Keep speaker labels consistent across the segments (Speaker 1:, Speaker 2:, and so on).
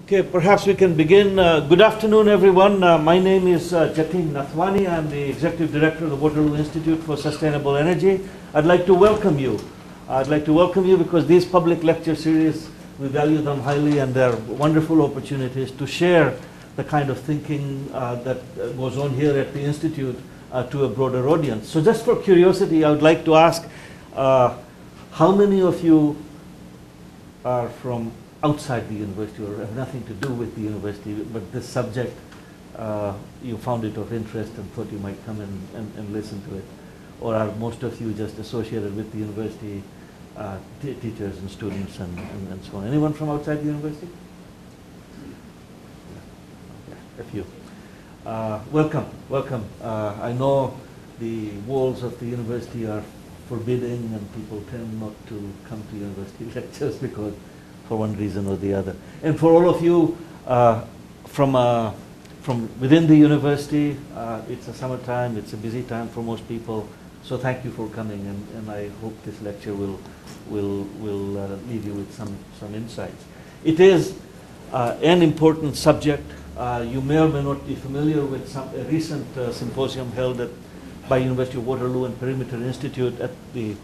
Speaker 1: Okay, perhaps we can begin. Good afternoon, everyone. My name is Jatin Nathwani. I'm the Executive Director of the Waterloo Institute for Sustainable Energy. I'd like to welcome you. I'd like to welcome you because these public lecture series, we value them highly, and they're wonderful opportunities to share the kind of thinking that goes on here at the Institute to a broader audience. So just for curiosity, I would like to ask, how many of you are from outside the university or have nothing to do with the university, but this subject, you found it of interest and thought you might come and listen to it? Or are most of you just associated with the university, teachers and students and so on? Anyone from outside the university? A few. Welcome, welcome. I know the walls of the university are forbidding and people tend not to come to university lectures because for one reason or the other. And for all of you from within the university, it's a summertime, it's a busy time for most people, so thank you for coming, and I hope this lecture will leave you with some insights. It is an important subject. You may or may not be familiar with a recent symposium held by University of Waterloo and Perimeter Institute at the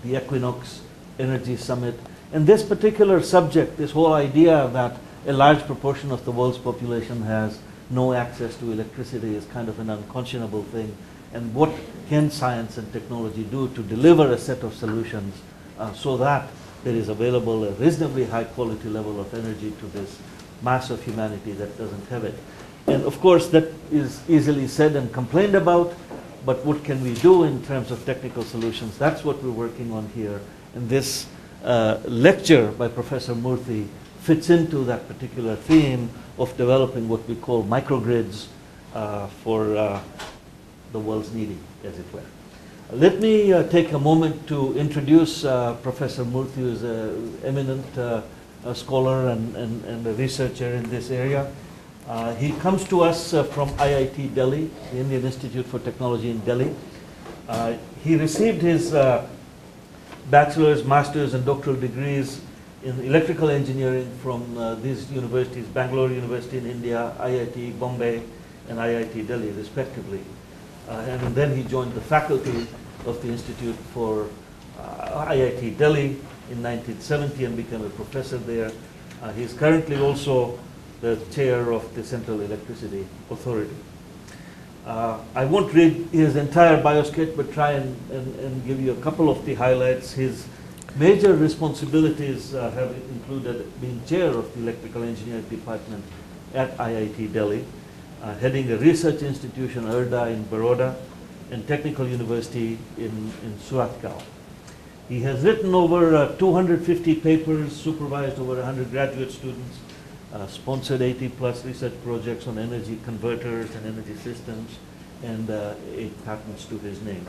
Speaker 1: Equinox Energy Summit. And this particular subject, this whole idea that a large proportion of the world's population has no access to electricity, is kind of an unconscionable thing. And what can science and technology do to deliver a set of solutions so that there is available a reasonably high quality level of energy to this mass of humanity that doesn't have it? And of course that is easily said and complained about, but what can we do in terms of technical solutions? That's what we're working on here. And this lecture by Professor Murthy fits into that particular theme of developing what we call microgrids for the world's needy, as it were. Let me take a moment to introduce Professor Murthy, who is an eminent scholar and a researcher in this area. He comes to us from IIT Delhi, the Indian Institute for Technology in Delhi. He received his bachelor's, master's and doctoral degrees in electrical engineering from these universities, Bangalore University in India, IIT Bombay and IIT Delhi respectively. And then he joined the faculty of the Institute for IIT Delhi in 1970 and became a professor there. He is currently also the chair of the Central Electricity Authority. I won't read his entire biosketch, but try and give you a couple of the highlights. His major responsibilities have included being chair of the Electrical Engineering Department at IIT Delhi, heading a research institution, IRDA, in Baroda, and Technical University in Suratgarh. He has written over 250 papers, supervised over 100 graduate students, sponsored 80+ research projects on energy converters and energy systems, and 8 patents to his name.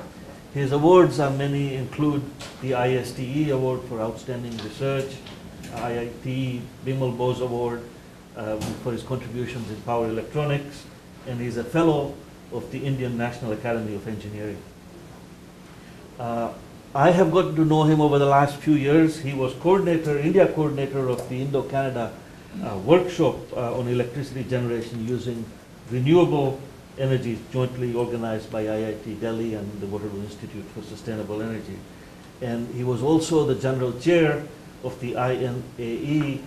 Speaker 1: His awards are many, include the ISTE Award for Outstanding Research, IIT Bimal Bose Award for his contributions in power electronics, and he's a fellow of the Indian National Academy of Engineering. I have gotten to know him over the last few years. He was India coordinator of the Indo-Canada workshop on electricity generation using renewable energy, jointly organized by IIT Delhi and the Waterloo Institute for Sustainable Energy. And he was also the general chair of the INAE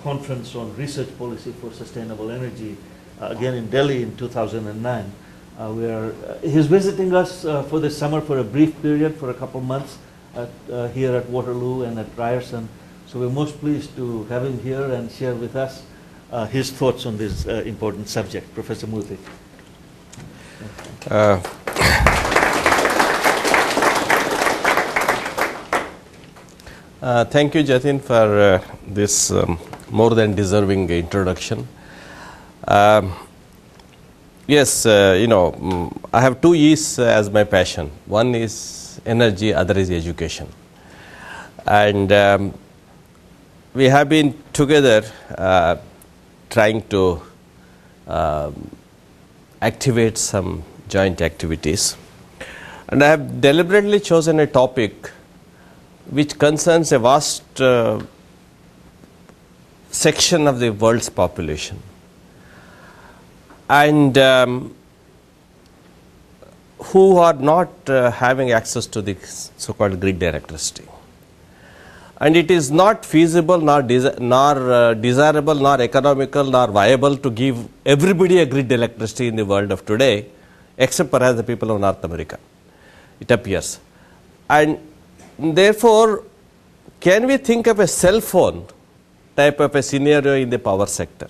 Speaker 1: conference on research policy for sustainable energy, again in Delhi in 2009. Where he's visiting us for this summer for a brief period, for a couple months here at Waterloo and at Ryerson. So we're most pleased to have him here and share with us his thoughts on this important subject. Professor Murthy.
Speaker 2: Thank you, Jatin, for this more than deserving introduction. Yes, I have two E's as my passion. One is energy, other is education. And we have been together trying to activate some joint activities. And I have deliberately chosen a topic which concerns a vast section of the world's population, and who are not having access to the so-called grid electricity. And it is not feasible, nor desirable, nor economical, nor viable to give everybody a grid electricity in the world of today, except perhaps the people of North America, it appears. And therefore, can we think of a cell phone type of a scenario in the power sector?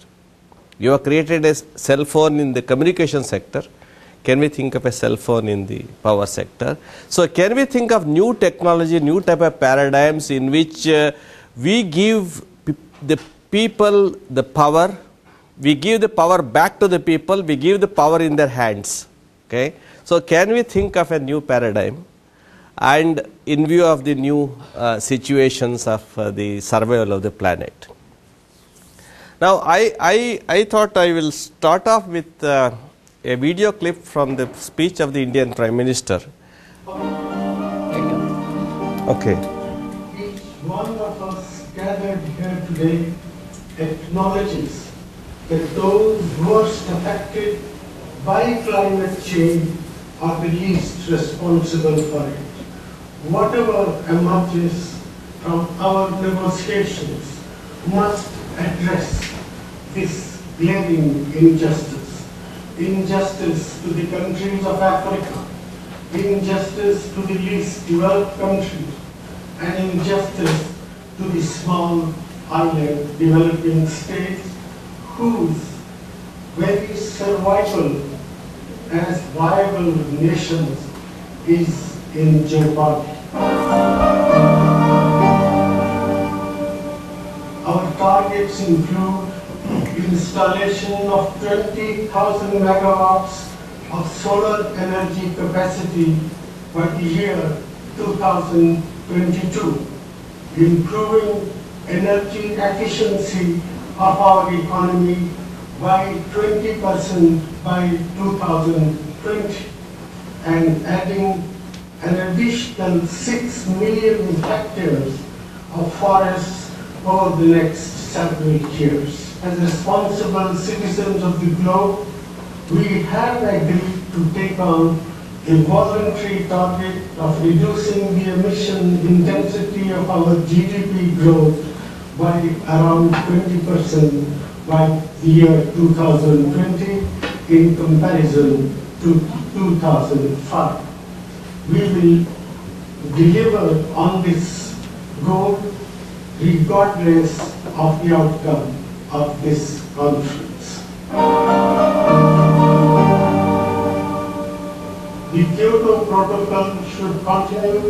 Speaker 2: You have created a cell phone in the communication sector. Can we think of a cell phone in the power sector? So, can we think of new technology, new type of paradigms in which we give the people the power, we give the power back to the people, we give the power in their hands. Okay? So, can we think of a new paradigm, and in view of the new situations of the survival of the planet? Now, I thought I will start off with a video clip from the speech of the Indian Prime Minister. Okay.
Speaker 3: Each one of us gathered here today acknowledges that those worst affected by climate change are the least responsible for it. Whatever emerges from our negotiations must address this glaring injustice. Injustice to the countries of Africa, injustice to the least developed countries, and injustice to the small island developing states whose very survival as viable nations is in jeopardy. Our targets include installation of 20,000 megawatts of solar energy capacity by the year 2022, improving energy efficiency of our economy by 20% by 2020, and adding an additional 6 million hectares of forests over the next several years. As responsible citizens of the globe, we have agreed to take on a voluntary target of reducing the emission intensity of our GDP growth by around 20% by the year 2020 in comparison to 2005. We will deliver on this goal regardless of the outcome of this conference. The Kyoto Protocol should continue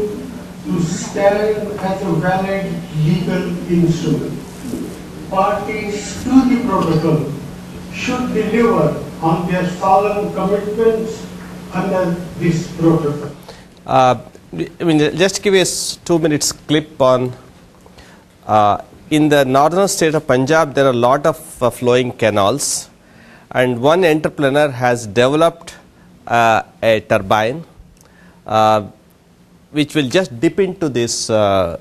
Speaker 3: to stand as a valid legal instrument. Parties to the protocol should deliver on their solemn commitments under this protocol.
Speaker 2: Just give us 2 minutes clip on in the northern state of Punjab. There are a lot of flowing canals, and one entrepreneur has developed a turbine which will just dip into this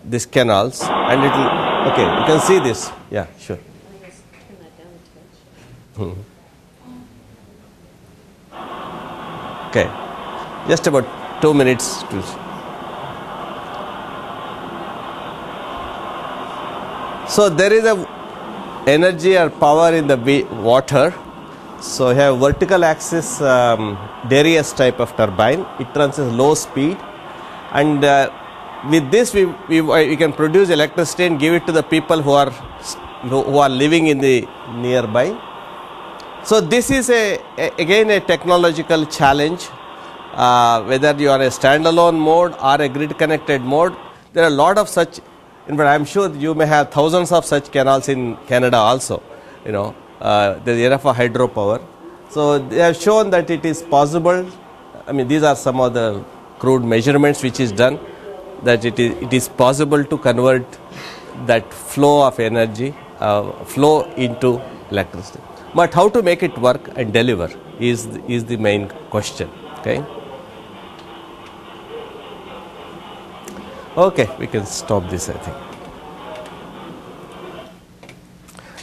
Speaker 2: these canals, and it will. Okay, you can see this. Yeah, sure. Okay, just about 2 minutes to. So there is a energy or power in the water. So you have vertical axis Darius type of turbine. It runs at low speed, and with this we can produce electricity and give it to the people who are living in the nearby. So this is again a technological challenge. Whether you are a standalone mode or a grid connected mode, there are a lot of such. In fact, I am sure you may have thousands of such canals in Canada also. You know, the era for hydropower. So they have shown that it is possible. I mean, these are some of the crude measurements which is done, that it is possible to convert that flow of energy flow into electricity. But how to make it work and deliver is the main question. Okay. Okay, we can stop this, I think.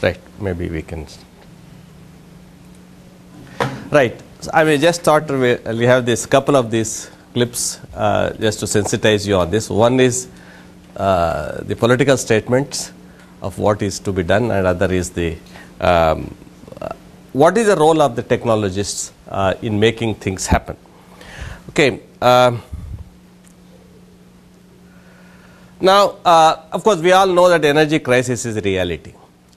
Speaker 2: Right. maybe we can. Right. So I mean, just thought we have this couple of these clips just to sensitize you on this. One is the political statements of what is to be done, and other is the what is the role of the technologists in making things happen. Okay. Now, of course, we all know that energy crisis is a reality.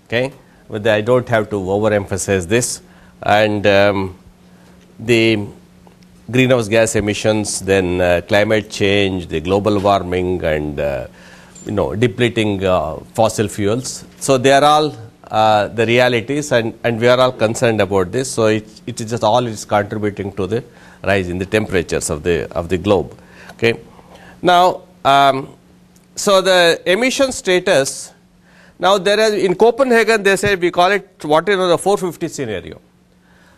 Speaker 2: Okay, but I don't have to overemphasize this. And the greenhouse gas emissions, then climate change, the global warming, and depleting fossil fuels. So they are all the realities, and we are all concerned about this. So it is just all is contributing to the rise in the temperatures of the globe. Okay, now. So the emission status, now there is in Copenhagen they say we call it what is the 450 scenario.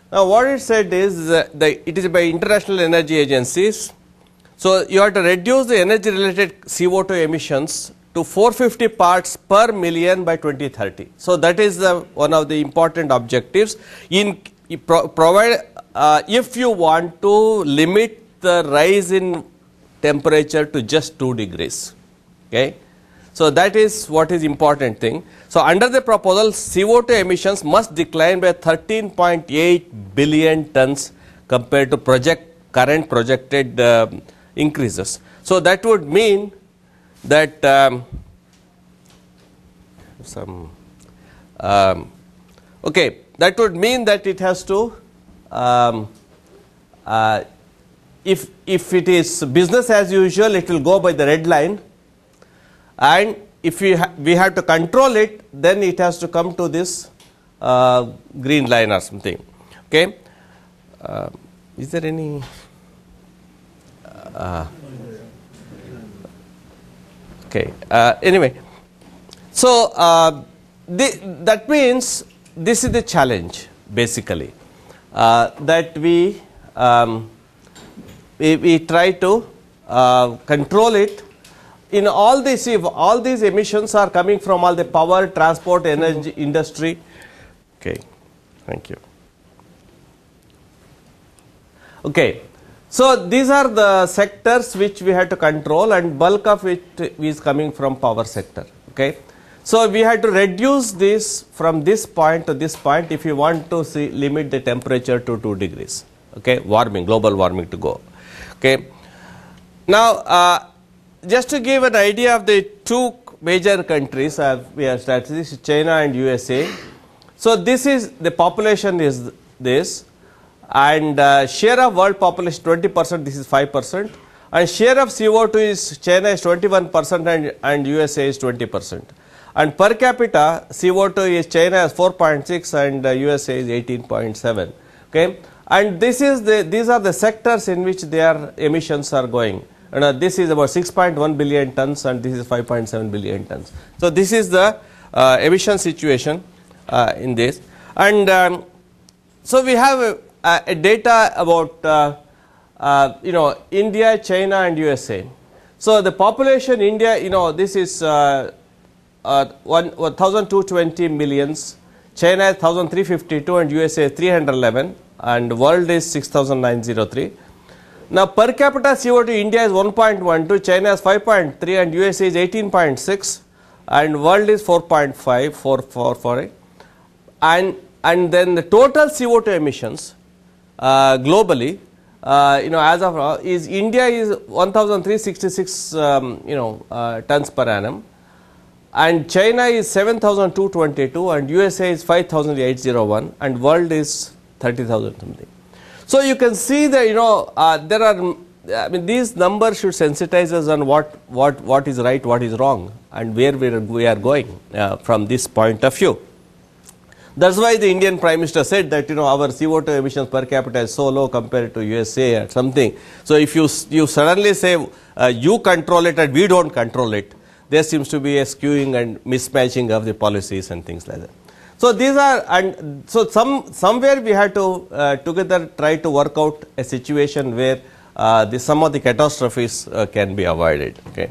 Speaker 2: Now what it said is it is by international energy agencies. So you have to reduce the energy related CO2 emissions to 450 parts per million by 2030. So that is one of the important objectives in provide if you want to limit the rise in temperature to just 2 degrees. Okay. So that is what is important thing. So under the proposal, CO2 emissions must decline by 13.8 billion tons compared to current projected increases. So that would mean that that would mean that it has to if it is business as usual, it will go by the red line. And if we have to control it, then it has to come to this green line or something. Okay. Is there any? Okay. Anyway, so that means this is the challenge basically that we try to control it. In all this, if all these emissions are coming from all the power, transport, energy, industry. Okay, thank you. Okay, so these are the sectors which we have to control, and bulk of it is coming from power sector. Okay, so we have to reduce this from this point to this point if you want to limit the temperature to 2 degrees. Okay, global warming to go. Okay, now. Just to give an idea of the two major countries we have statistics, China and USA. So this is the population is this, and share of world population 20%, this is 5%, and share of CO2 is China is 21% and USA is 20%. And per capita CO2 is China is 4.6 and USA is 18.7. Okay, and these are the sectors in which their emissions are going. And this is about 6.1 billion tons and this is 5.7 billion tons. So this is the emission situation in this. And so we have a data about India, China and USA. So the population India, this is 1,220 millions, China is 1,352 and USA is 311 and world is 6,903. Now per capita CO2 India is 1.12, China is 5.3 and USA is 18.6 and world is 4.5 and then the total CO2 emissions globally as of now is India is 1,366 tons per annum and China is 7,222 and USA is 5,801 and world is 30,000 something. So you can see that there are these numbers should sensitize us on what is right, what is wrong, and where we are going from this point of view. That's why the Indian Prime Minister said that our CO2 emissions per capita is so low compared to USA or something. So if you suddenly say you control it and we don't control it, there seems to be a skewing and mismatching of the policies and things like that. So these are, and so somewhere we have to together try to work out a situation where some of the catastrophes can be avoided. Okay.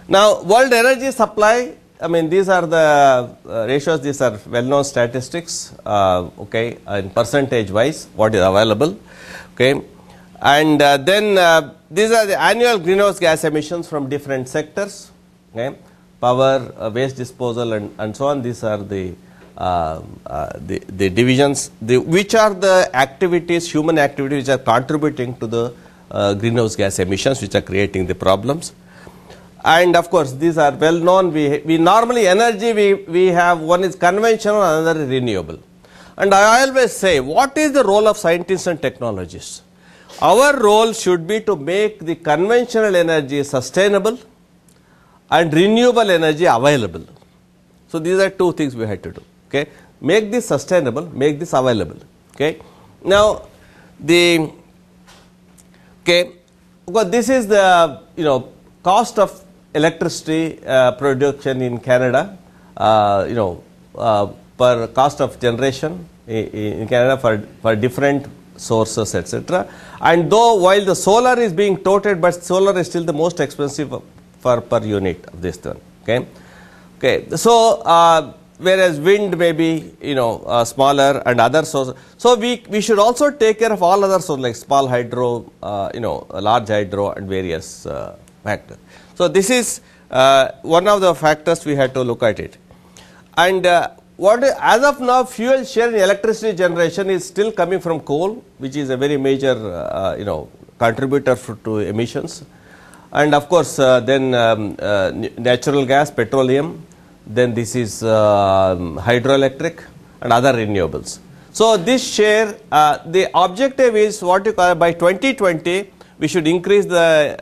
Speaker 2: Now, world energy supply I mean, these are the ratios, these are well-known statistics, okay, in percentage wise, what is available, okay. And then these are the annual greenhouse gas emissions from different sectors, okay, power, waste disposal, and so on. These are the divisions, which are the activities, human activities, which are contributing to the greenhouse gas emissions, which are creating the problems. And of course, these are well known. We normally energy we have, one is conventional, another is renewable. And I always say, what is the role of scientists and technologists? Our role should be to make the conventional energy sustainable and renewable energy available. So these are two things we had to do. Okay, make this sustainable, make this available. Okay, now because this is the cost of electricity production in Canada, per cost of generation in Canada for different sources, etc. And though while the solar is being touted, but solar is still the most expensive per unit of this one. Okay, so whereas wind may be smaller and other sources. So we should also take care of all other sources like small hydro, large hydro, and various factors. So this is one of the factors we had to look at it. And as of now, fuel share in electricity generation is still coming from coal, which is a very major contributor to emissions. And of course, then natural gas, petroleum, then this is hydroelectric and other renewables. So this share, the objective is what you call by 2020, we should increase the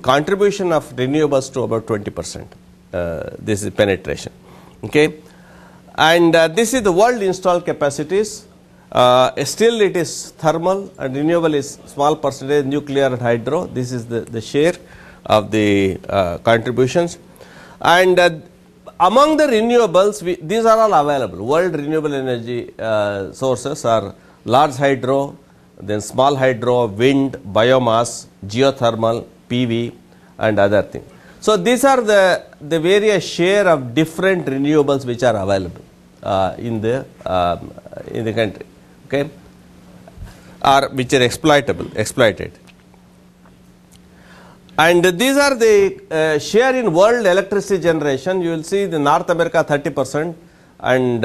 Speaker 2: contribution of renewables to about 20%. This is penetration. Okay, and this is the world installed capacities. Still it is thermal and renewable is small percentage, nuclear and hydro. This is the share of the contributions. And among the renewables, these are all available. World renewable energy sources are large hydro, then small hydro, wind, biomass, geothermal, PV, and other things. So these are the various share of different renewables which are available in the country, okay, or which are exploited. And these are the share in world electricity generation. You will see the North America 30%, and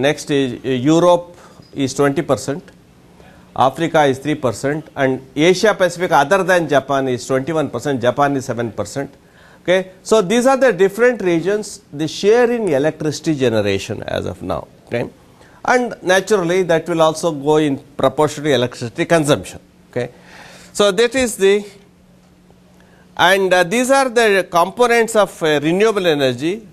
Speaker 2: next is Europe is 20%. Africa is 3%, and Asia Pacific other than Japan is 21%, Japan is 7%. Okay. So these are the different regions, the share in electricity generation as of now. Okay. And naturally that will also go in proportion to electricity consumption. Okay. So that is and these are the components of renewable energy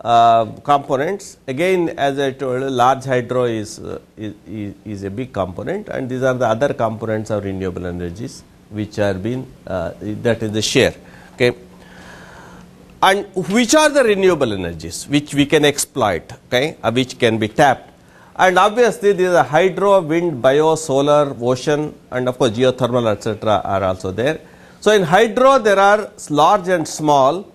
Speaker 2: components. Again, as I told you, large hydro is a big component, and these are the other components of renewable energies which are being that is the share. Okay, and which are the renewable energies which we can exploit, okay, which can be tapped. And obviously these are hydro, wind, bio, solar, ocean, and of course geothermal, etc. are also there. So in hydro there are large and small.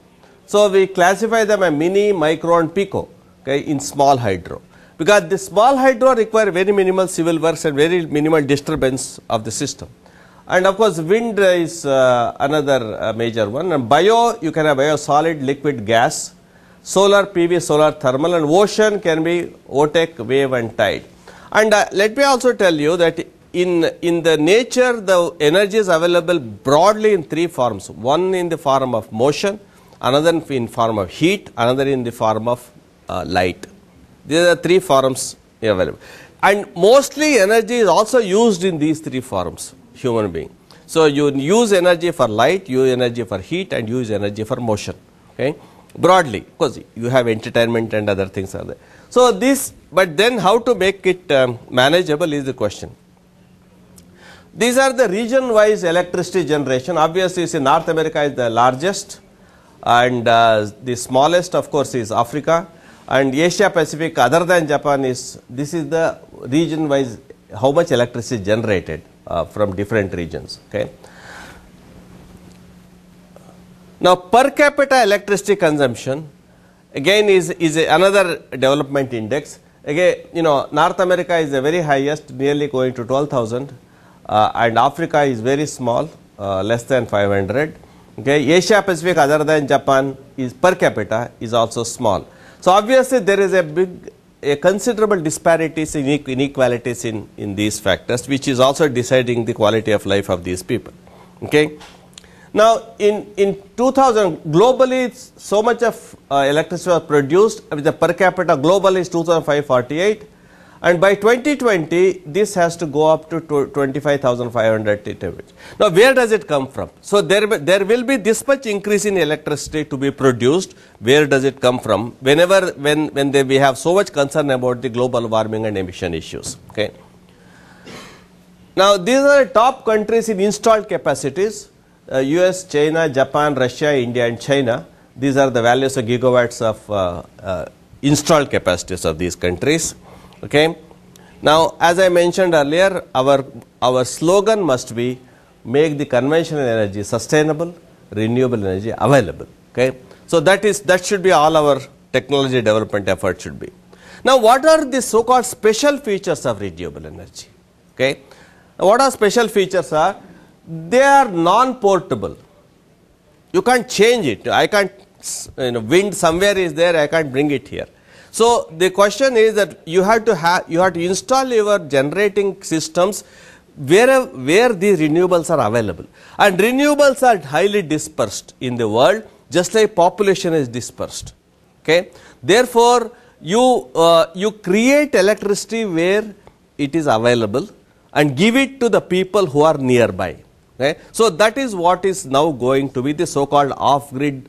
Speaker 2: So we classify them as mini, micro, and pico, okay, in small hydro, because the small hydro require very minimal civil works and very minimal disturbance of the system. And of course wind is another major one, and bio, you can have bio, solid, liquid, gas, solar, PV, solar, thermal, and ocean can be otic, wave, and tide. And let me also tell you that in the nature the energy is available broadly in three forms. One in the form of motion, another in form of heat, another in the form of light. These are the three forms available. And mostly energy is also used in these three forms, human being. So you use energy for light, use energy for heat, and use energy for motion. Okay, broadly, because you have entertainment and other things are there. So this, but then how to make it manageable is the question. These are the region-wise electricity generation. Obviously, see, North America is the largest, and the smallest, of course, is Africa, and Asia Pacific other than Japan is, this is the region wise how much electricity generated from different regions. Okay. Now, per capita electricity consumption again is another development index. Again, North America is the very highest, nearly going to 12,000, and Africa is very small, less than 500. Okay, Asia Pacific other than Japan is per capita is also small. So obviously there is a considerable disparities in inequalities in these factors, which is also deciding the quality of life of these people. Okay. Now in 2000 globally so much of electricity was produced with the per capita globally is 2548. And by 2020, this has to go up to 25,500 TWh. Now, where does it come from? So, there will be this much increase in electricity to be produced. Where does it come from? When we have so much concern about the global warming and emission issues. Okay. Now, these are the top countries in installed capacities. US, China, Japan, Russia, India and China. These are the values of gigawatts of installed capacities of these countries. Okay. Now, as I mentioned earlier, our slogan must be make the conventional energy sustainable, renewable energy available. Okay. So that should be all our technology development effort should be. Now, what are the so-called special features of renewable energy? Okay. Now, what are special features are? They are non-portable. You can't change it. I can't, wind somewhere is there, I can't bring it here. So the question is that you have to install your generating systems where the renewables are available, and renewables are highly dispersed in the world, just like population is dispersed. Okay. Therefore, you create electricity where it is available and give it to the people who are nearby. Okay. So that is what is now going to be the so-called off-grid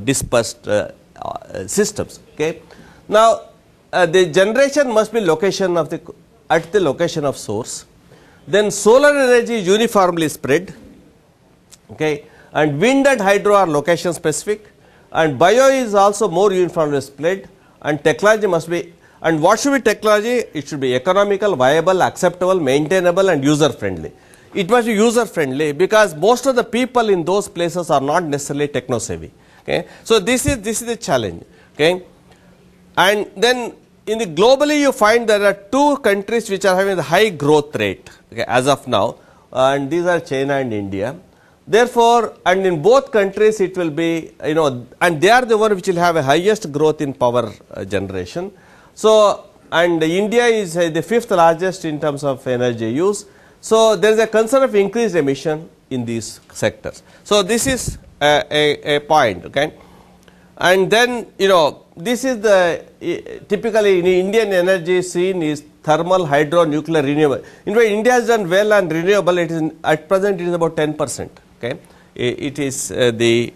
Speaker 2: dispersed systems. Okay. Now, the generation must be at the location of source. Then solar energy is uniformly spread. Okay. And wind and hydro are location specific. And bio is also more uniformly spread. And technology must be, and what should be technology? It should be economical, viable, acceptable, maintainable and user friendly. It must be user friendly because most of the people in those places are not necessarily techno savvy. Okay. So this is the challenge. Okay. And then in the globally you find there are two countries which are having the high growth rate, okay, as of now, and these are China and India. Therefore, and in both countries it will be, and they are the one which will have a highest growth in power generation. So, and India is the fifth largest in terms of energy use. So there is a concern of increased emission in these sectors. So this is a point. Okay. And then, this is the typically in Indian energy scene is thermal, hydro, nuclear, renewable. In fact, India has done well on renewable. It is at present it is about 10%. Okay, it is the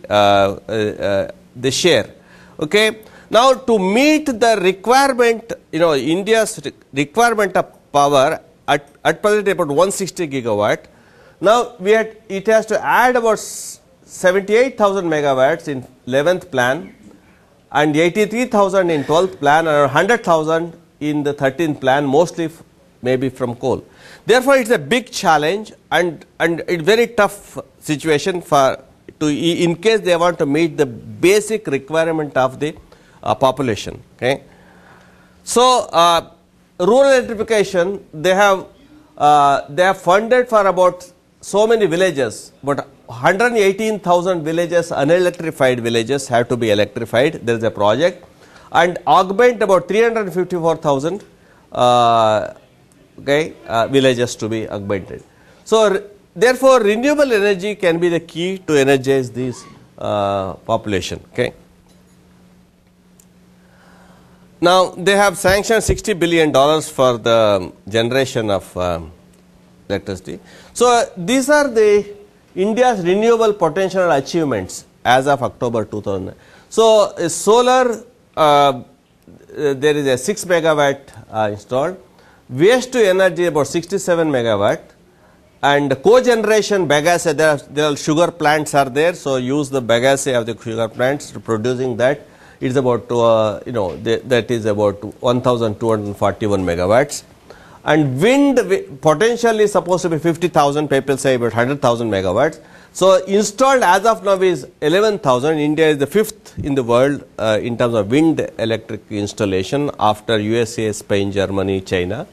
Speaker 2: share. Okay. Now, to meet the requirement, India's requirement of power at present about 160 gigawatt. Now it has to add about 78,000 megawatts in 11th plan and 83,000 in 12th plan and 100,000 in the 13th plan, mostly maybe from coal. Therefore, it is a big challenge and it's very tough situation in case they want to meet the basic requirement of the population. Okay. So, rural electrification, they have funded for about so many villages, but 118,000 villages, unelectrified villages have to be electrified. There is a project, and augment about 354,000 villages to be augmented. So therefore, renewable energy can be the key to energize this population. Okay. Now they have sanctioned $60 billion for the generation of electricity. So these are the India's renewable potential achievements as of October 2000. So solar, there is a 6 megawatt installed. Waste to energy about 67 megawatt, and cogeneration bagasse, there are sugar plants are there. So use the bagasse of the sugar plants to producing that. It's about that is about 1,241 megawatts. And wind potential is supposed to be 50,000, people say about 100,000 megawatts, So installed as of now is 11,000. India is the 5th in the world in terms of wind electric installation after USA, Spain, Germany, China.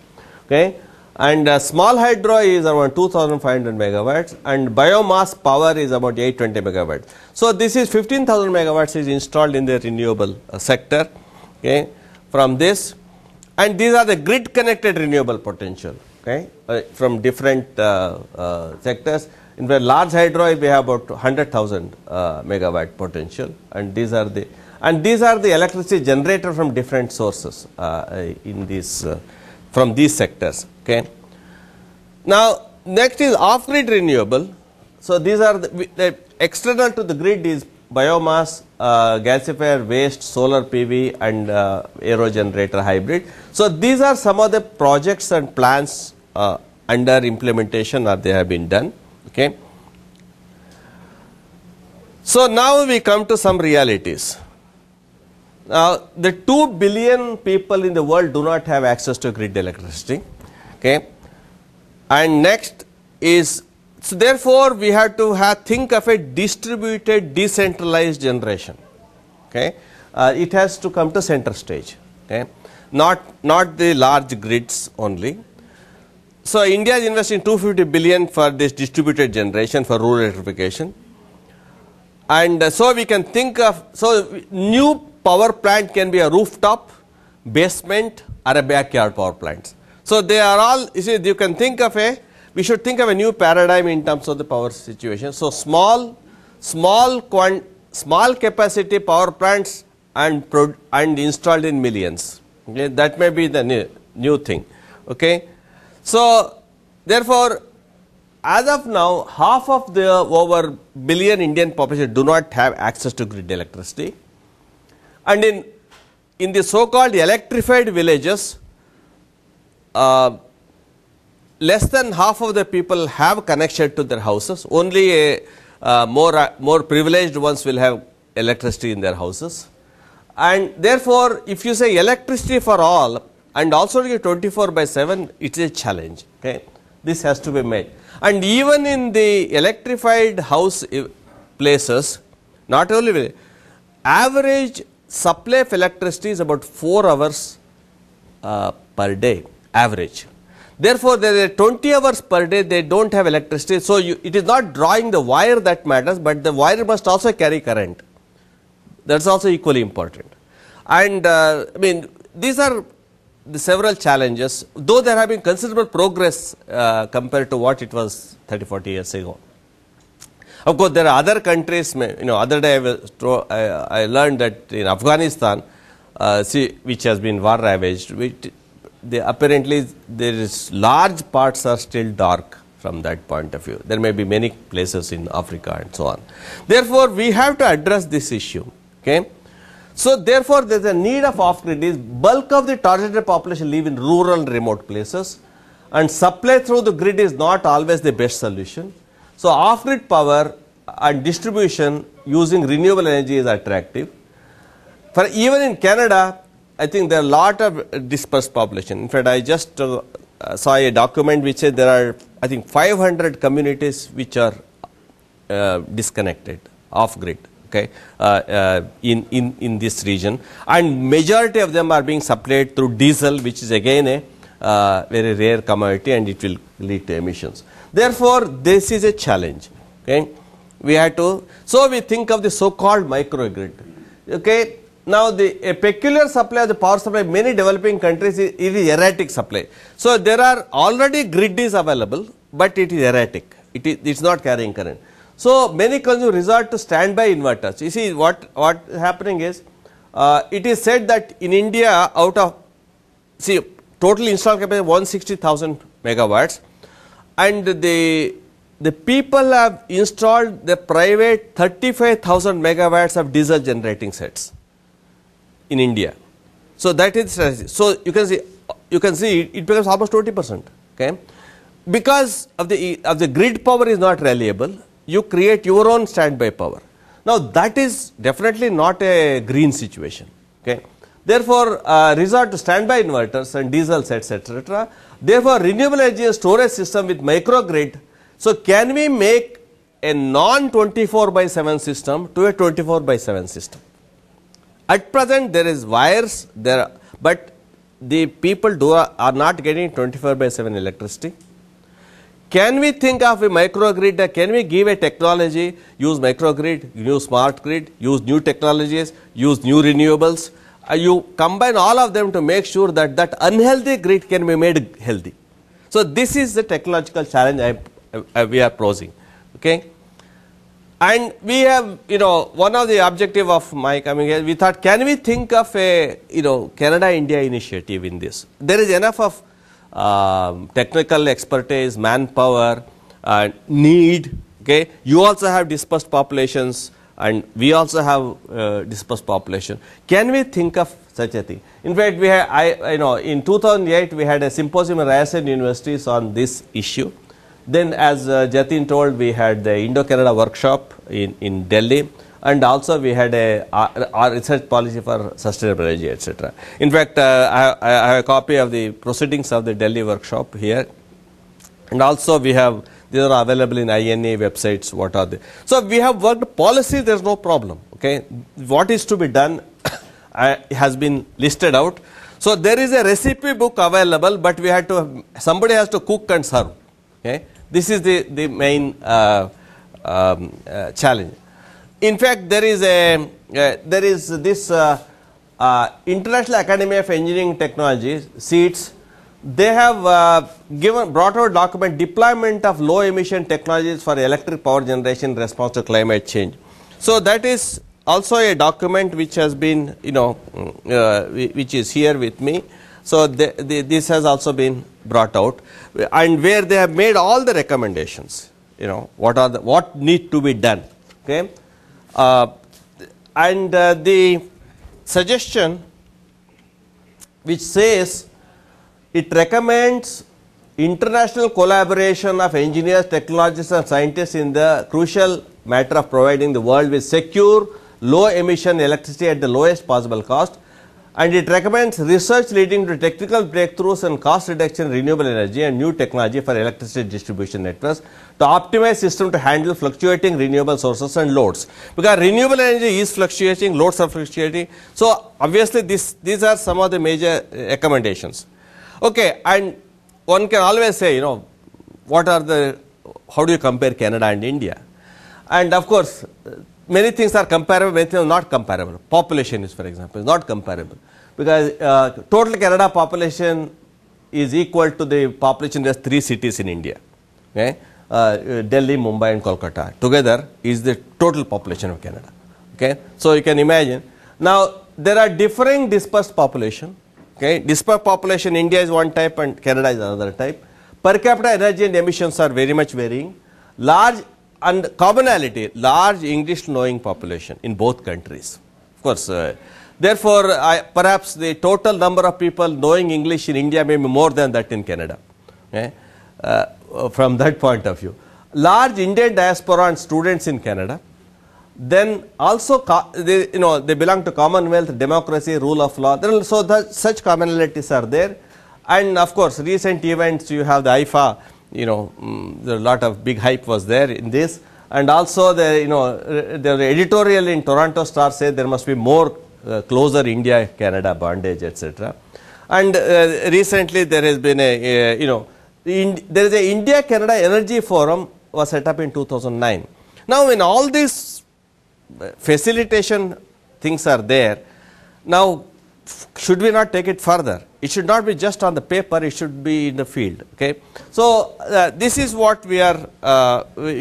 Speaker 2: Okay. And small hydro is around 2,500 megawatts and biomass power is about 820 megawatts. So this is 15,000 megawatts is installed in the renewable sector, okay, from this, and these are the grid connected renewable potential, okay, from different sectors. In fact, large hydro we have about 100,000 megawatt potential, and these are the electricity generated from different sources in these from these sectors. Okay. Now, next is off-grid renewable. So, these are the external to the grid is biomass, gasifier, waste, solar PV and aero generator hybrid. So, these are some of the projects and plans under implementation or they have been done. Okay. So, now we come to some realities. Now, the 2 billion people in the world do not have access to grid electricity. Okay. And next is, so therefore, we have to think of a distributed decentralized generation. Okay. It has to come to center stage, okay. Not the large grids only. So, India is investing 250 billion for this distributed generation for rural electrification. And so, we can think of, so new power plant can be a rooftop, basement or a backyard power plants. So, they are all, you see, you can think of we should think of a new paradigm in terms of the power situation. So, small capacity power plants and installed in millions, okay, that may be the new thing, okay. So, therefore, as of now, half of the over billion Indian population do not have access to grid electricity, and in the so called electrified villages, less than half of the people have connection to their houses. Only more privileged ones will have electricity in their houses, and therefore, if you say electricity for all and also 24/7, it is a challenge. Okay, this has to be made. And even in the electrified house places, not only average supply of electricity is about 4 hours per day, average. Therefore, there are 20 hours per day they do not have electricity. So, it is not drawing the wire that matters, but the wire must also carry current. That is also equally important. And I mean, these are the several challenges, though there have been considerable progress compared to what it was 30-40 years ago. Of course, there are other countries, other day I learned that in Afghanistan, which has been war ravaged, apparently there is large parts are still dark from that point of view. There may be many places in Africa and so on. Therefore, we have to address this issue. Okay. So, therefore, there is a need of off-grid. Bulk of the targeted population live in rural and remote places, and supply through the grid is not always the best solution. So, off-grid power and distribution using renewable energy is attractive. For even in Canada, I think there are a lot of dispersed population. In fact, I just saw a document which said there are, I think, 500 communities which are disconnected off-grid. Okay, in this region, and majority of them are being supplied through diesel, which is again a very rare commodity, and it will lead to emissions. Therefore, this is a challenge. Okay, we have to. So we think of the so-called microgrid. Okay, now a peculiar supply of the power supply in many developing countries is erratic supply. So there are already grid is available, but it is erratic. It's not carrying current. So many consumers resort to standby inverters. You see what is happening is, it is said that in India out of, see, total installed capacity 160,000 megawatts, and the people have installed the private 35,000 megawatts of diesel generating sets in India. So that is, so you can see it becomes almost 20%. Okay, because of the grid power is not reliable. You create your own standby power. Now, that is definitely not a green situation. Okay. Therefore, resort to standby inverters and diesel sets, etc. Therefore, renewable energy storage system with microgrid. So, can we make a non 24/7 system to a 24/7 system. At present there is wires there, but the people are not getting 24/7 electricity. Can we think of a microgrid? Can we give a technology, use microgrid, use smart grid, use new technologies, use new renewables? You combine all of them to make sure that that unhealthy grid can be made healthy. So this is the technological challenge we are posing. Okay. And we have, one of the objective of my coming here, we thought, can we think of a, Canada-India initiative in this? There is enough of technical expertise, manpower, need. Okay, you also have dispersed populations, and we also have dispersed population. Can we think of such a thing? In fact, we have, in 2008 we had a symposium at Ryerson universities on this issue. Then, as Jatin told, we had the Indo-Canada workshop in Delhi, and also we had our research policy for sustainable energy, etc. In fact, I have a copy of the proceedings of the Delhi workshop here, and also we have, these are available in INA websites, what are they. So we have worked policy, there is no problem. Okay, what is to be done has been listed out. So there is a recipe book available, but we had to, somebody has to cook and serve. Okay, this is the main challenge. In fact, there is this International Academy of Engineering Technology, SEETS. They have brought out a document, deployment of low emission technologies for electric power generation in response to climate change. So that is also a document which has been, which is here with me. So this has also been brought out, and where they have made all the recommendations, what need to be done. Okay. And the suggestion which says it recommends international collaboration of engineers, technologists and scientists in the crucial matter of providing the world with secure, low emission electricity at the lowest possible cost, and it recommends research leading to technical breakthroughs and cost reduction in renewable energy and new technology for electricity distribution networks to optimize system to handle fluctuating renewable sources and loads. Because renewable energy is fluctuating, loads are fluctuating. So obviously these are some of the major recommendations. Okay, and one can always say, how do you compare Canada and India? And of course, many things are comparable, many things are not comparable. Population is, for example, is not comparable, because total Canada population is equal to the population of 3 cities in India. Okay? Delhi, Mumbai and Kolkata together is the total population of Canada. Okay? So you can imagine. Now there are differing dispersed population. Okay? Dispersed population, India is one type and Canada is another type. Per capita energy and emissions are very much varying. Large and commonality, large English knowing population in both countries. Of course, therefore, perhaps the total number of people knowing English in India may be more than that in Canada. Okay? From that point of view, large Indian diaspora and students in Canada. Then also they belong to Commonwealth, democracy, rule of law. So such commonalities are there, and of course, recent events, you have the IFA. There a lot of big hype was there in this, and also the editorial in Toronto Star said there must be more closer India-Canada bondage, etc. And recently there has been a there is a India-Canada Energy Forum was set up in 2009. Now, when all these facilitation things are there, now should we not take it further? It should not be just on the paper, it should be in the field. Okay? So this is what we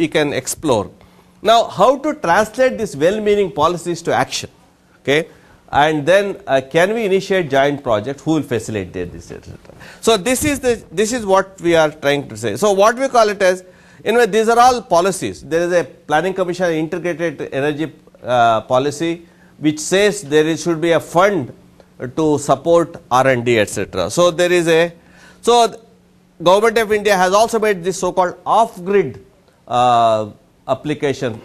Speaker 2: can explore. Now, how to translate these well-meaning policies to action? Okay? And then can we initiate joint projects? Who will facilitate this, etc. So this is what we are trying to say. So what we call it as, these are all policies. There is a planning commission integrated energy policy which says there should be a fund to support R&D, etc. So there is Government of India has also made this so-called off-grid application.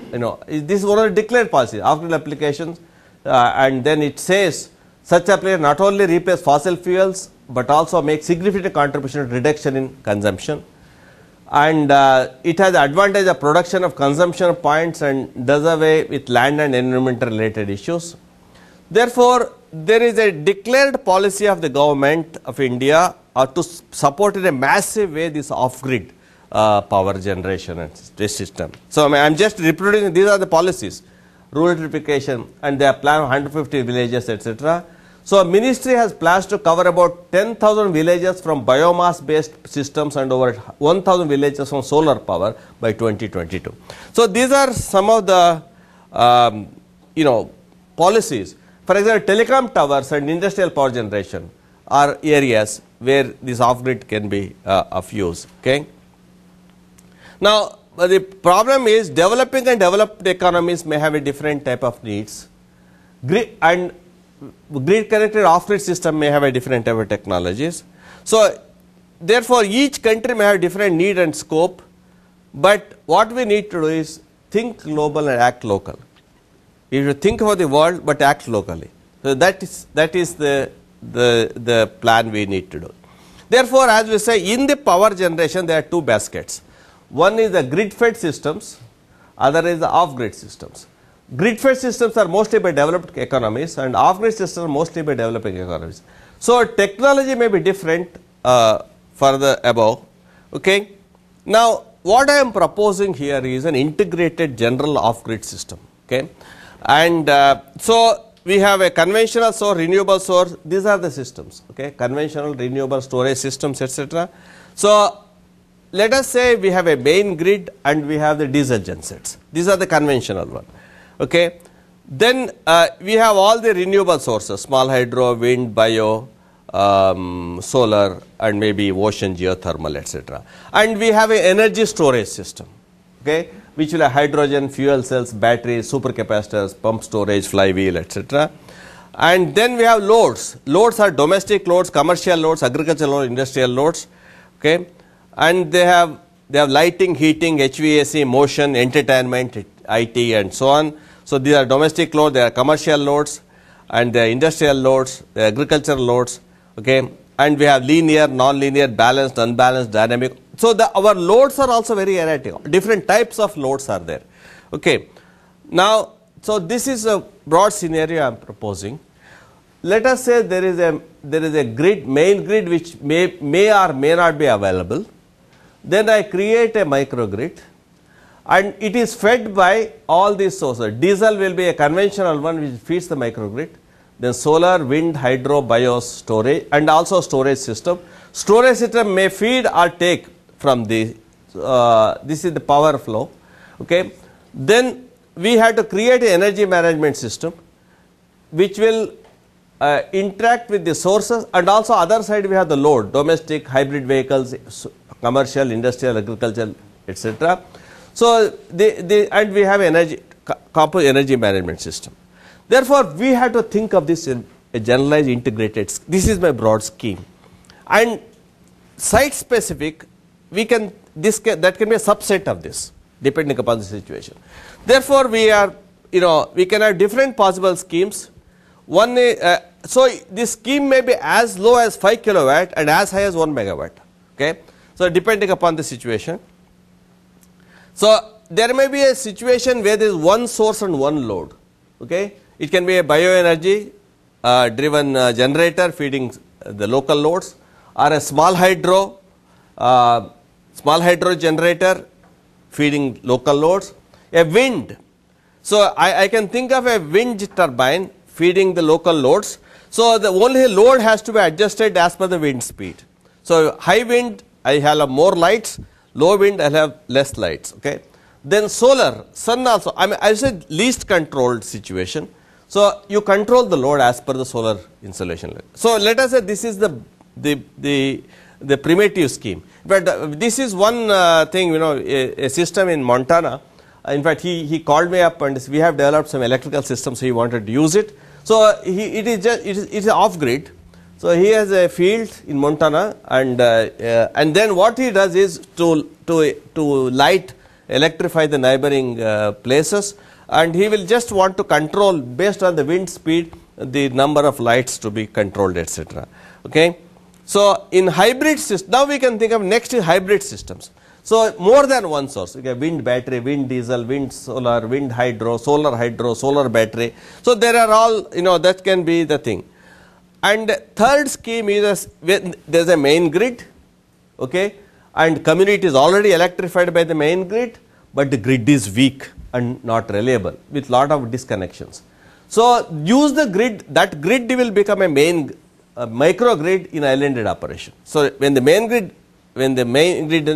Speaker 2: This is one of the declared policies, off-grid applications, and then it says such application not only replace fossil fuels but also make significant contribution to reduction in consumption. and it has the advantage of production of consumption points and does away with land and environmental related issues. Therefore, there is a declared policy of the government of India to support in a massive way this off-grid power generation and this system. So, I am just reproducing, these are the policies, rural electrification, and they have planned 150 villages, etc. So, ministry has plans to cover about 10,000 villages from biomass based systems and over 1,000 villages from solar power by 2022. So, these are some of the policies. For example, telecom towers and industrial power generation are areas where this off-grid can be of use. Okay. Now, the problem is developing and developed economies may have a different type of needs, and grid connected off-grid system may have a different type of technologies. So, therefore, each country may have different need and scope, but what we need to do is think global and act local. You should think about the world, but act locally. So, that is the plan we need to do. Therefore, as we say, in the power generation there are two baskets. One is the grid fed systems, other is the off grid systems. Grid fed systems are mostly by developed economies and off grid systems are mostly by developing economies. So, technology may be different for the above. Okay. Now, what I am proposing here is an integrated general off grid system. Okay. And so, we have a conventional source, renewable source, these are the systems, okay, conventional, renewable, storage systems, etc. So, let us say we have a main grid and we have the diesel gensets, these are the conventional one, okay. Then we have all the renewable sources, small hydro, wind, bio, solar and maybe ocean geothermal, etc. And we have an energy storage system, okay, which will have hydrogen, fuel cells, batteries, supercapacitors, pump storage, flywheel, etc. And then we have loads. Loads are domestic loads, commercial loads, agricultural loads, industrial loads, okay. And they have lighting, heating, HVAC, motion, entertainment, IT, and so on. So these are domestic loads, they are commercial loads, and they are industrial loads, they are agricultural loads, okay. And we have linear, non-linear, balanced, unbalanced, dynamic. So, our loads are also very erratic, different types of loads are there. Okay. Now, so this is a broad scenario I am proposing. Let us say there is a grid, main grid which may or may not be available. Then I create a microgrid and it is fed by all these sources. Diesel will be a conventional one which feeds the microgrid. Then solar, wind, hydro, bios, storage, and also storage system. Storage system may feed or take from the, this is the power flow, okay. Then we have to create an energy management system which will interact with the sources, and also other side we have the load, domestic, hybrid vehicles, commercial, industrial, agricultural, etc. So, and we have energy management system. Therefore, we have to think of this in a generalized integrated, this is my broad scheme, and site specific we can, that can be a subset of this depending upon the situation. Therefore, we are, we can have different possible schemes. One so this scheme may be as low as 5 kilowatt and as high as 1 megawatt, okay. So, depending upon the situation. So, there may be a situation where there is one source and one load, okay. It can be a bioenergy driven generator feeding the local loads, or a small hydro generator feeding local loads, a wind. So, I can think of a wind turbine feeding the local loads. So, the only load has to be adjusted as per the wind speed. So, high wind I have more lights, low wind I have less lights, okay. Then solar, sun also, I said least controlled situation. So, you control the load as per the solar insolation. So, let us say this is the primitive scheme, but this is one thing, a system in Montana. In fact, he called me up and we have developed some electrical systems, so he wanted to use it. So, it is off grid. So, he has a field in Montana, and then what he does is to light, electrify the neighboring places, and he will just want to control based on the wind speed the number of lights to be controlled, etc. Okay. So, in hybrid system, now we can think of next is hybrid systems. So more than one source, okay, wind battery, wind diesel, wind solar, wind hydro, solar battery. So there are all, that can be the thing. And third scheme is when there is a main grid, okay, and community is already electrified by the main grid, but the grid is weak and not reliable with lot of disconnections. So use the grid, that grid will become a main micro grid in islanded operation. So when the main grid,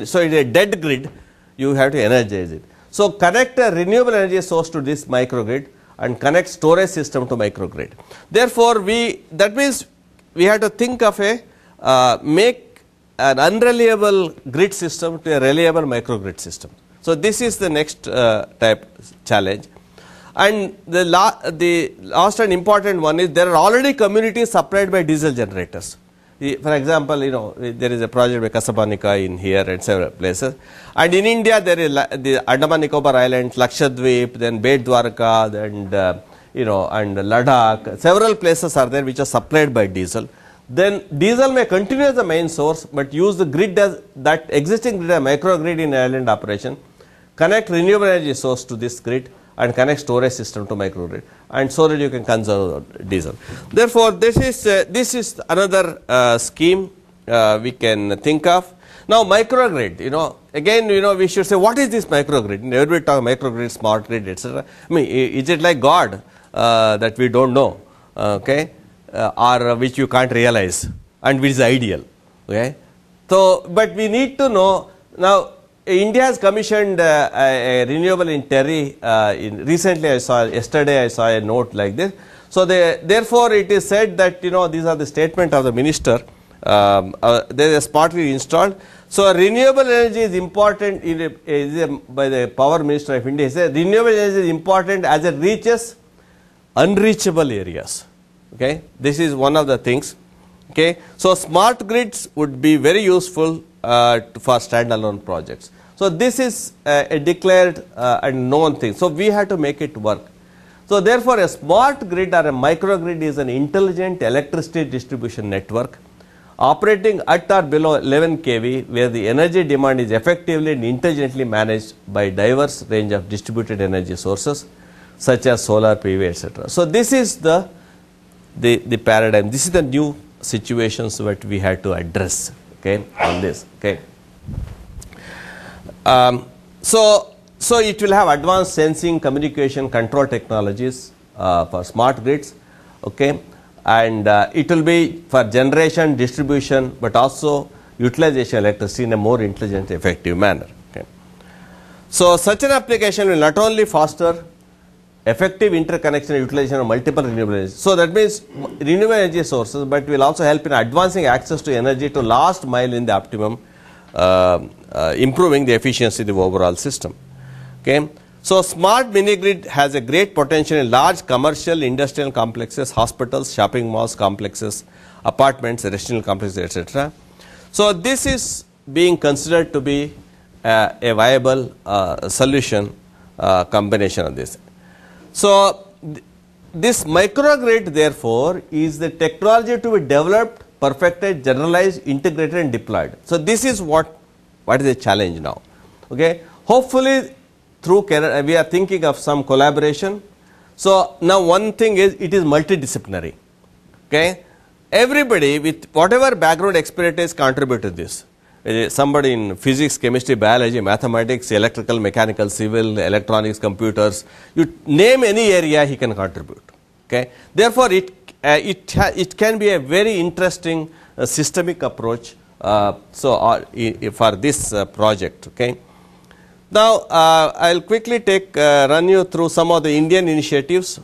Speaker 2: so it is a dead grid, you have to energize it. So connect a renewable energy source to this microgrid and connect storage system to microgrid. Therefore, that means we have to think of make an unreliable grid system to a reliable microgrid system. So this is the next type challenge. And the last and important one is there are already communities supplied by diesel generators. For example, there is a project by Kasapanika in here and several places. And in India, there is the Andaman Nicobar Islands, Lakshadweep, then Bet Dwarka, and and Ladakh. Several places are there which are supplied by diesel. Then diesel may continue as the main source, but use the grid as that existing grid, a microgrid in island operation. Connect renewable energy source to this grid and connect storage system to microgrid, and so that you can conserve diesel. Therefore, this is another scheme we can think of. Now microgrid, again we should say what is this microgrid? Everybody talk microgrid, smart grid, etc. I mean, is it like God that we don't know, okay, or which you can't realize and which is ideal, okay? So, but we need to know now. India has commissioned a renewable in Terry. Yesterday I saw a note like this. So therefore it is said that these are the statement of the minister. There is a smart grid installed. So renewable energy is important by the power minister of India. He said renewable energy is important as it reaches unreachable areas. Okay, this is one of the things. Okay, so smart grids would be very useful for standalone projects. So this is a declared and known thing. So we have to make it work. So therefore, a smart grid or a microgrid is an intelligent electricity distribution network operating at or below 11 kV, where the energy demand is effectively and intelligently managed by diverse range of distributed energy sources such as solar, PV, etc. So this is the paradigm. This is the new situations that we had to address, okay, on this, okay. So it will have advanced sensing, communication, control technologies for smart grids, okay, and it will be for generation, distribution, but also utilization of electricity in a more intelligent, effective manner. Okay. So such an application will not only foster effective interconnection and utilization of multiple renewable energy. So that means renewable energy sources, but will also help in advancing access to energy to last mile in the optimum, improving the efficiency of the overall system. Okay. So smart mini grid has a great potential in large commercial, industrial complexes, hospitals, shopping malls, complexes, apartments, residential complexes, etc. So this is being considered to be a viable solution combination of this. So this microgrid therefore is the technology to be developed, perfected, generalized, integrated and deployed. So this is what is the challenge now. Okay. Hopefully through we are thinking of some collaboration. So now one thing is it is multidisciplinary. Okay. Everybody with whatever background expertise contribute to this. Somebody in physics, chemistry, biology, mathematics, electrical, mechanical, civil, electronics, computers, you name any area he can contribute. Okay. Therefore, it can be a very interesting systemic approach for this project. Okay. Now, I will quickly run you through some of the Indian initiatives,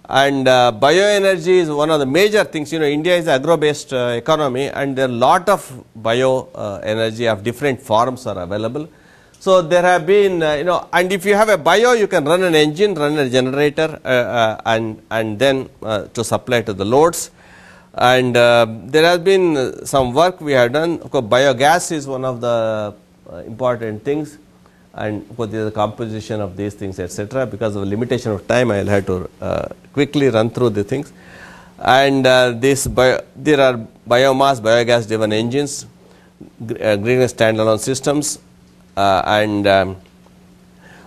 Speaker 2: and bioenergy is one of the major things. India is an agro-based economy, and there are a lot of bioenergy of different forms are available. So there have been, and if you have a bio, you can run an engine, run a generator, and then to supply to the loads. And there has been some work we have done. Of course, biogas is one of the important things, and of course there is a composition of these things, etc. Because of the limitation of time, I will have to quickly run through the things. And there are biomass, biogas driven engines, green standalone systems,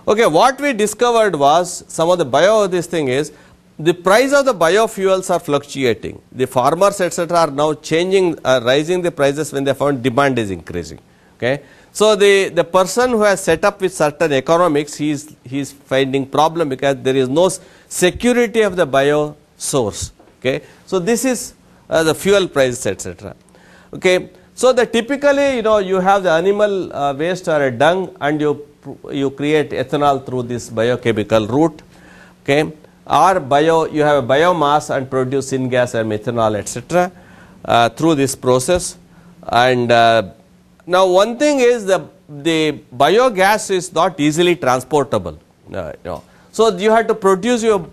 Speaker 2: Okay, what we discovered was some of the this thing is the price of the biofuels are fluctuating. The farmers etc. are now changing, rising the prices when they found demand is increasing. Okay. So, the person who has set up with certain economics, he is finding problem because there is no security of the bio source. Okay. So, this is the fuel prices etc. Okay. So, the typically you have the animal waste or a dung and you create ethanol through this biochemical route. Okay. Or you have a biomass and produce syngas and methanol etc. Through this process. And now one thing is the biogas is not easily transportable. So, you have to produce your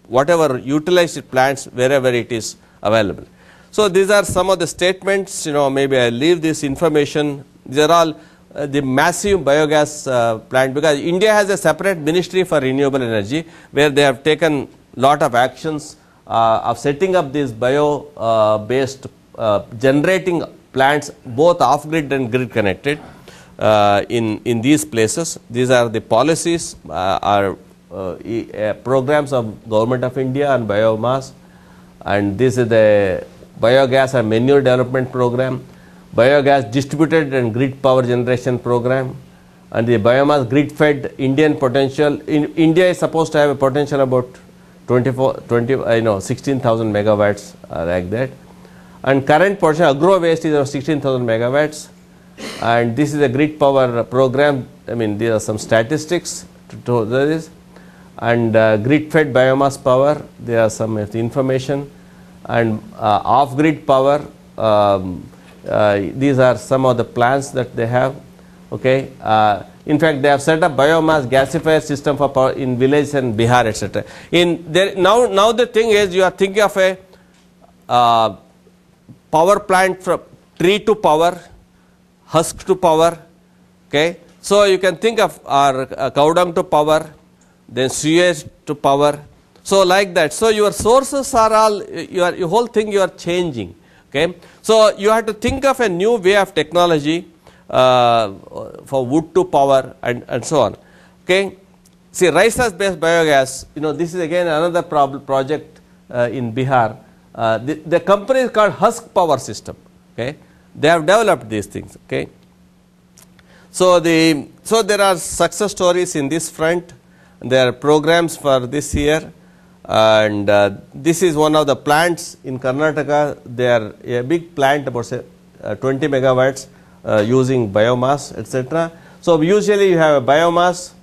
Speaker 2: whatever utilized plants wherever it is available. So, these are some of the statements, maybe I leave this information. These are all the massive biogas plant, because India has a separate ministry for renewable energy where they have taken lot of actions of setting up these bio based generating plants both off grid and grid connected in these places. These are the policies programs of Government of India on biomass, and this is the biogas and manure development program, biogas distributed and grid power generation program, and the biomass grid fed Indian potential. India is supposed to have a potential about 16,000 megawatts like that, and current potential agro waste is about 16,000 megawatts, and this is a grid power program. I mean, there are some statistics to this, and grid fed biomass power, there are some of the information, and off grid power, these are some of the plans that they have. Okay. In fact, they have set up biomass gasifier system for power in villages and Bihar etc. Now the thing is, you are thinking of a power plant from tree to power, husk to power. Okay. So, you can think of cow dung to power, then sewage to power. So, like that. So, your sources are all, your whole thing you are changing. Okay. So, you have to think of a new way of technology for wood to power and so on. Okay. See, rice based biogas, this is again another project in Bihar. The company is called Husk Power System. Okay. They have developed these things. Okay. So, there are success stories in this front. There are programs for this year, and this is one of the plants in Karnataka. They are a big plant, about say 20 megawatts using biomass etc. So, usually you have a biomass,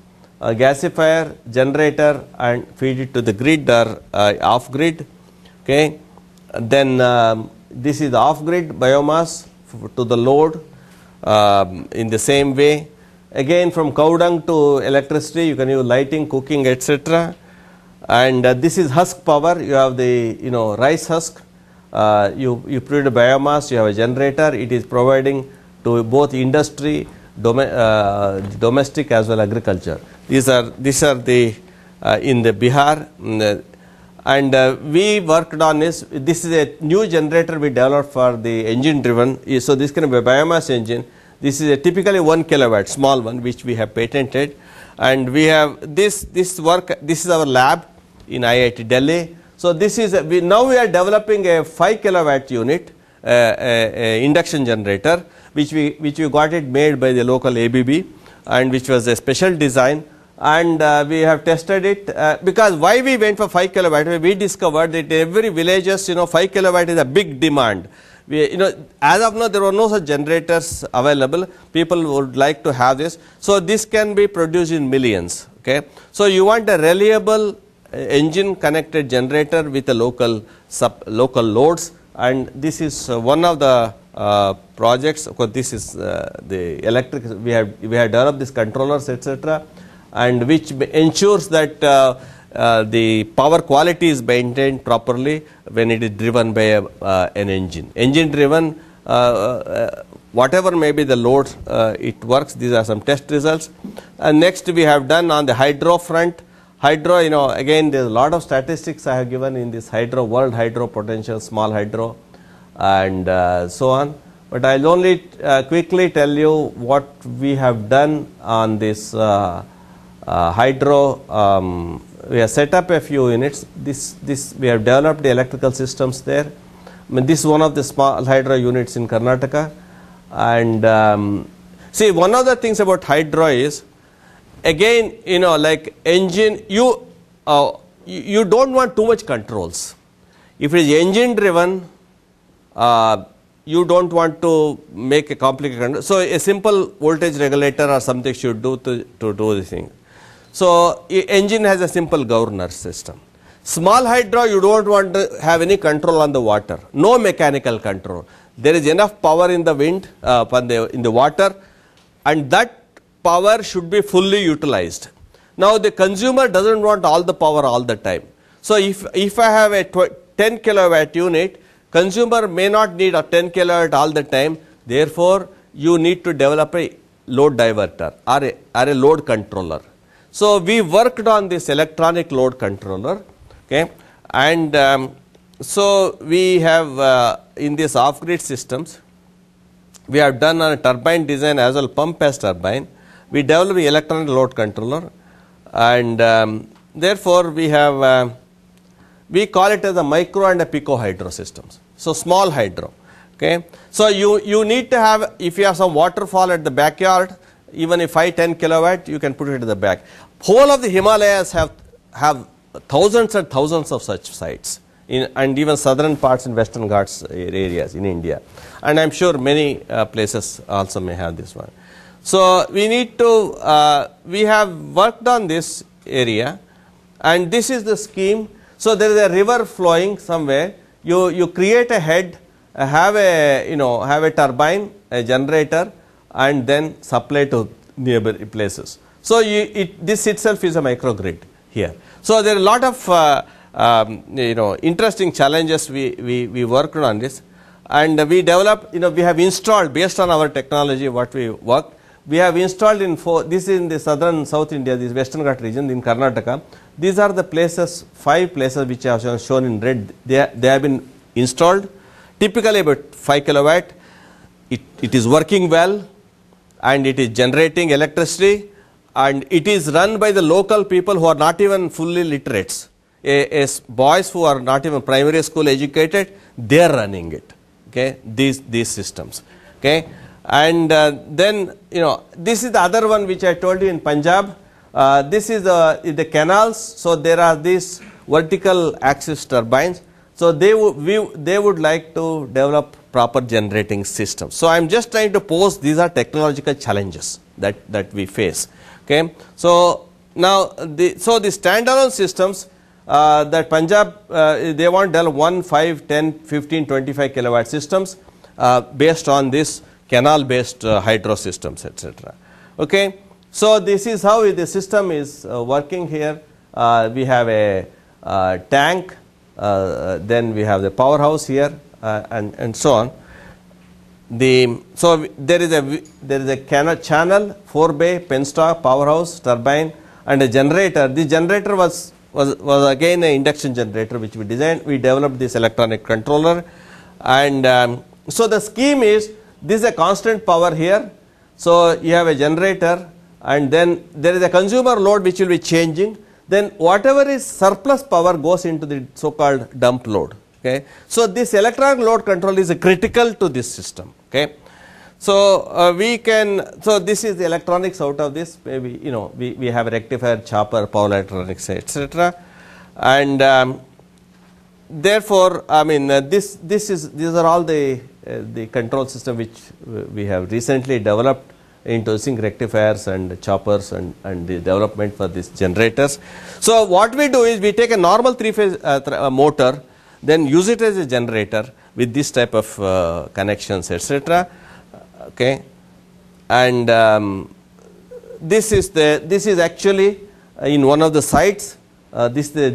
Speaker 2: a gasifier, generator, and feed it to the grid or off grid. Okay. Then this is the off grid biomass to the load in the same way. Again, from cow dung to electricity, you can use lighting, cooking etc. And this is husk power. You have the rice husk, you produce a biomass, you have a generator. It is providing to both industry, domestic as well agriculture. These are the in the Bihar, and we worked on this. This is a new generator we developed for the engine driven. So, this can be a biomass engine. This is a typically 1 kilowatt small one, which we have patented, and we have this work. This is our lab in IIT Delhi. So, this is now we are developing a 5 kilowatt unit, induction generator, which we got it made by the local ABB, and which was a special design, and we have tested it because why we went for 5 kilowatt, we discovered that every villages 5 kilowatt is a big demand. As of now there were no such generators available. People would like to have this. So, this can be produced in millions. Okay. So, you want a reliable engine connected generator with a local loads, and this is one of the projects. Of course, this is the electric. We have developed these controllers etc., and which ensures that the power quality is maintained properly when it is driven by an engine. Engine driven, whatever may be the loads, it works. These are some test results. And next we have done on the hydro front. Hydro, again there is a lot of statistics I have given in this hydro, world hydro potential, small hydro, and so on. but I will only quickly tell you what we have done on this hydro. We have set up a few units. This we have developed the electrical systems there. I mean, this is one of the small hydro units in Karnataka. And see, one of the things about hydro is, again, you know, like engine, you don't want too much controls. If it is engine driven, you don't want to make a complicated control. So a simple voltage regulator or something should do to do the thing. So engine has a simple governor system. Small hydro, you don't want to have any control on the water, no mechanical control. There is enough power in the wind, in the water, and that power should be fully utilized. Now the consumer doesn't want all the power all the time. So if I have a 10 kilowatt unit, consumer may not need a 10 kilowatt all the time. Therefore, you need to develop a load diverter or a load controller. So we worked on this electronic load controller, okay, and so we have in this off-grid systems, we have done on a turbine design as well, pump as turbine. We developed the electronic load controller, and therefore we have we call it as a micro and a pico hydro systems. So small hydro, okay. So you need to have, if you have some waterfall at the backyard, even if 5-10 kilowatt, you can put it at the back. Whole of the Himalayas have thousands and thousands of such sites, and even southern parts in Western Ghats areas in India, and I am sure many places also may have this one. So we need to, we have worked on this area, and this is the scheme. So there is a river flowing somewhere. You create a head, have a turbine, a generator, and then supply to neighboring places. So this itself is a microgrid here. So there are a lot of interesting challenges we worked on this, and we developed, we have installed based on our technology what we worked. We have installed in this is in the southern South India, this Western Ghat region in Karnataka. These are the places, 5 places which I have shown in red. They have been installed, typically about 5 kilowatt. It is working well, and it is generating electricity, and it is run by the local people who are not even fully literates. Boys who are not even primary school educated, they are running it. Okay, these systems. Okay, and then this is the other one which I told you in Punjab. This is the canals. So there are these vertical axis turbines. So they would like to develop proper generating systems. So I am just trying to pose these are technological challenges that we face. Okay. So now the standalone systems that Punjab they want to develop 1, 5, 10, 15, 25 kilowatt systems based on this canal based hydro systems, etc. Okay. So this is how the system is working here. We have a tank, then we have the powerhouse here, and so on. So there is a channel, 4-bay, penstock, powerhouse, turbine, and a generator. The generator was again an induction generator which we designed. We developed this electronic controller, and so the scheme is this is a constant power here. So you have a generator, and then there is a consumer load which will be changing. Then whatever is surplus power goes into the so-called dump load. Okay. So this electronic load control is critical to this system. Okay. So we can, so this is the electronics out of this. Maybe we have a rectifier, chopper, power electronics, etc. And therefore, I mean these are all the control system which we have recently developed into zinc rectifiers and choppers and the development for these generators. So what we do is we take a normal 3-phase motor, then use it as a generator with this type of connections, etc. Okay, and this is actually in one of the sites. This is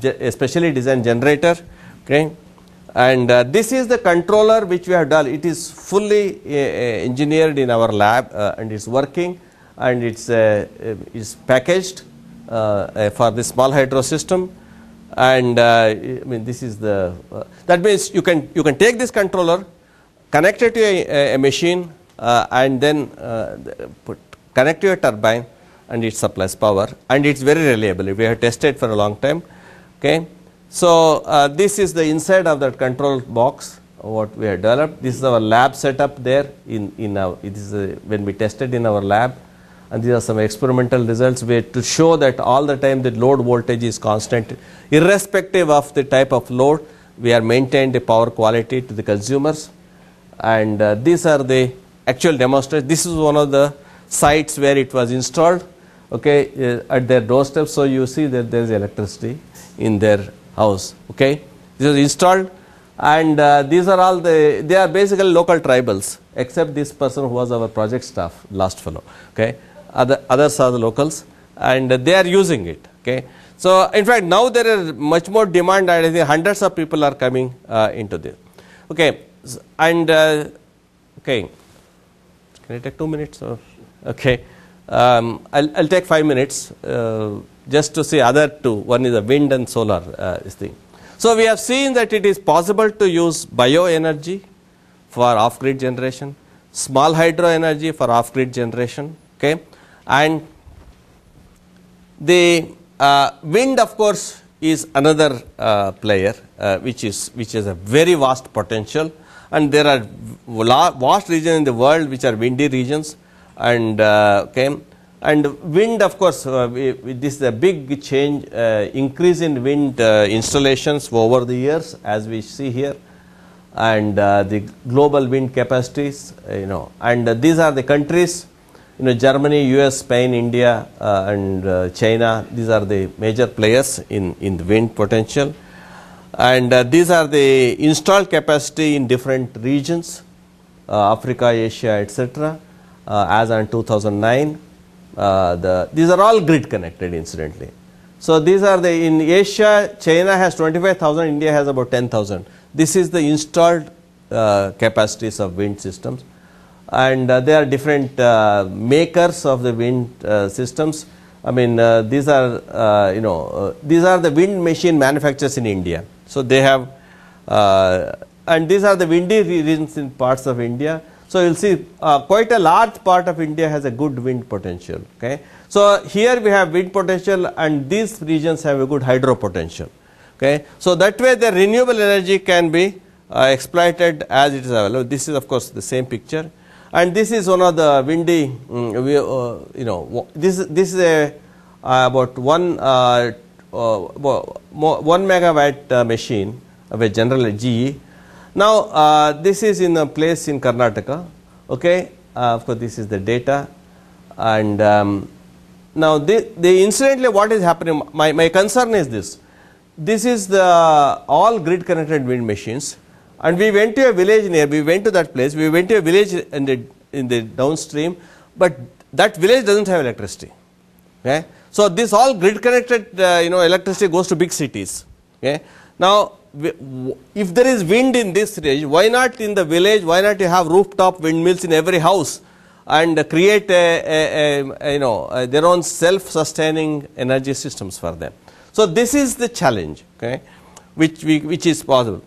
Speaker 2: a specially designed generator. Okay, and this is the controller which we have done. It is fully engineered in our lab, and it's working, and it's packaged for the small hydro system. And I mean this is the that means you can take this controller, connect it to a machine and then connect to a turbine, and it supplies power, and it is very reliable. We have tested for a long time. Okay. So, this is the inside of that control box what we have developed. This is our lab setup there in our, it is when we tested in our lab, and these are some experimental results where to show that all the time the load voltage is constant irrespective of the type of load. We are maintained the power quality to the consumers, and these are the actual demonstration. This is one of the sites where it was installed, okay, at their doorstep. So, you see that there is electricity in their house. Okay. This is installed, and these are all they are basically local tribals, except this person who was our project staff, last fellow. Okay. Others are the locals, and they are using it. Okay. So, in fact, now there is much more demand, and I think hundreds of people are coming into this. Okay. And okay, can I take 2 minutes? Or? Okay. I'll take 5 minutes just to see other two. One is the wind and solar thing. So, we have seen that it is possible to use bioenergy for off-grid generation, small hydro energy for off-grid generation, okay. And the wind, of course, is another player which has a very vast potential, and there are vast regions in the world which are windy regions, and okay. And wind, of course, this is a big change, increase in wind installations over the years, as we see here, and the global wind capacities, and these are the countries, Germany, US, Spain, India, and China. These are the major players in the wind potential, and these are the installed capacity in different regions, Africa, Asia, etc. As on 2009. These are all grid connected, incidentally. So, these are the in Asia, China has 25,000, India has about 10,000. This is the installed capacities of wind systems, and there are different makers of the wind systems. I mean, these are these are the wind machine manufacturers in India. So, they have and these are the windy regions in parts of India. So, you will see quite a large part of India has a good wind potential. Okay. So, here we have wind potential, and these regions have a good hydro potential. Okay. So, that way the renewable energy can be exploited as it is available. This is, of course, the same picture, and this is one of the windy, this is a about 1 megawatt machine of a General GE. Now, this is in a place in Karnataka. Okay. Of course, this is the data, and now the incidentally what is happening, my concern is this. This is the all grid connected wind machines, and we went to a village near, we went to that place, we went to a village in the downstream, but that village does not have electricity. Okay. So, this all grid connected electricity goes to big cities. Okay. Now, if there is wind in this range, why not in the village, why not you have rooftop windmills in every house and create their own self-sustaining energy systems for them. So, this is the challenge, okay, which is possible.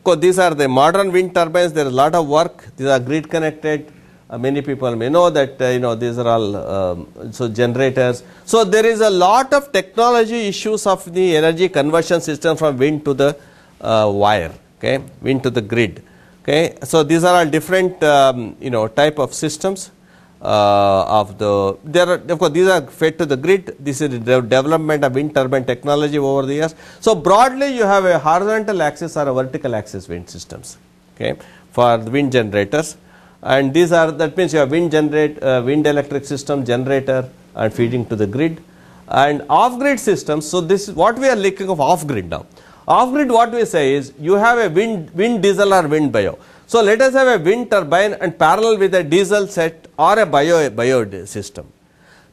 Speaker 2: Because these are the modern wind turbines, there is a lot of work, these are grid connected. Many people may know that these are all so generators. So, there is a lot of technology issues of the energy conversion system from wind to the wire, okay, wind to the grid. Okay. So, these are all different type of systems of the, there are, of course, these are fed to the grid. This is the development of wind turbine technology over the years. So, broadly you have a horizontal axis or a vertical axis wind systems, okay, for the wind generators. And these are, that means you have wind electric system, generator, and feeding to the grid, and off-grid systems. So, this is what we are looking of off-grid now. Off-grid, what we say is you have a wind diesel or wind bio. So, let us have a wind turbine and parallel with a diesel set or a bio system.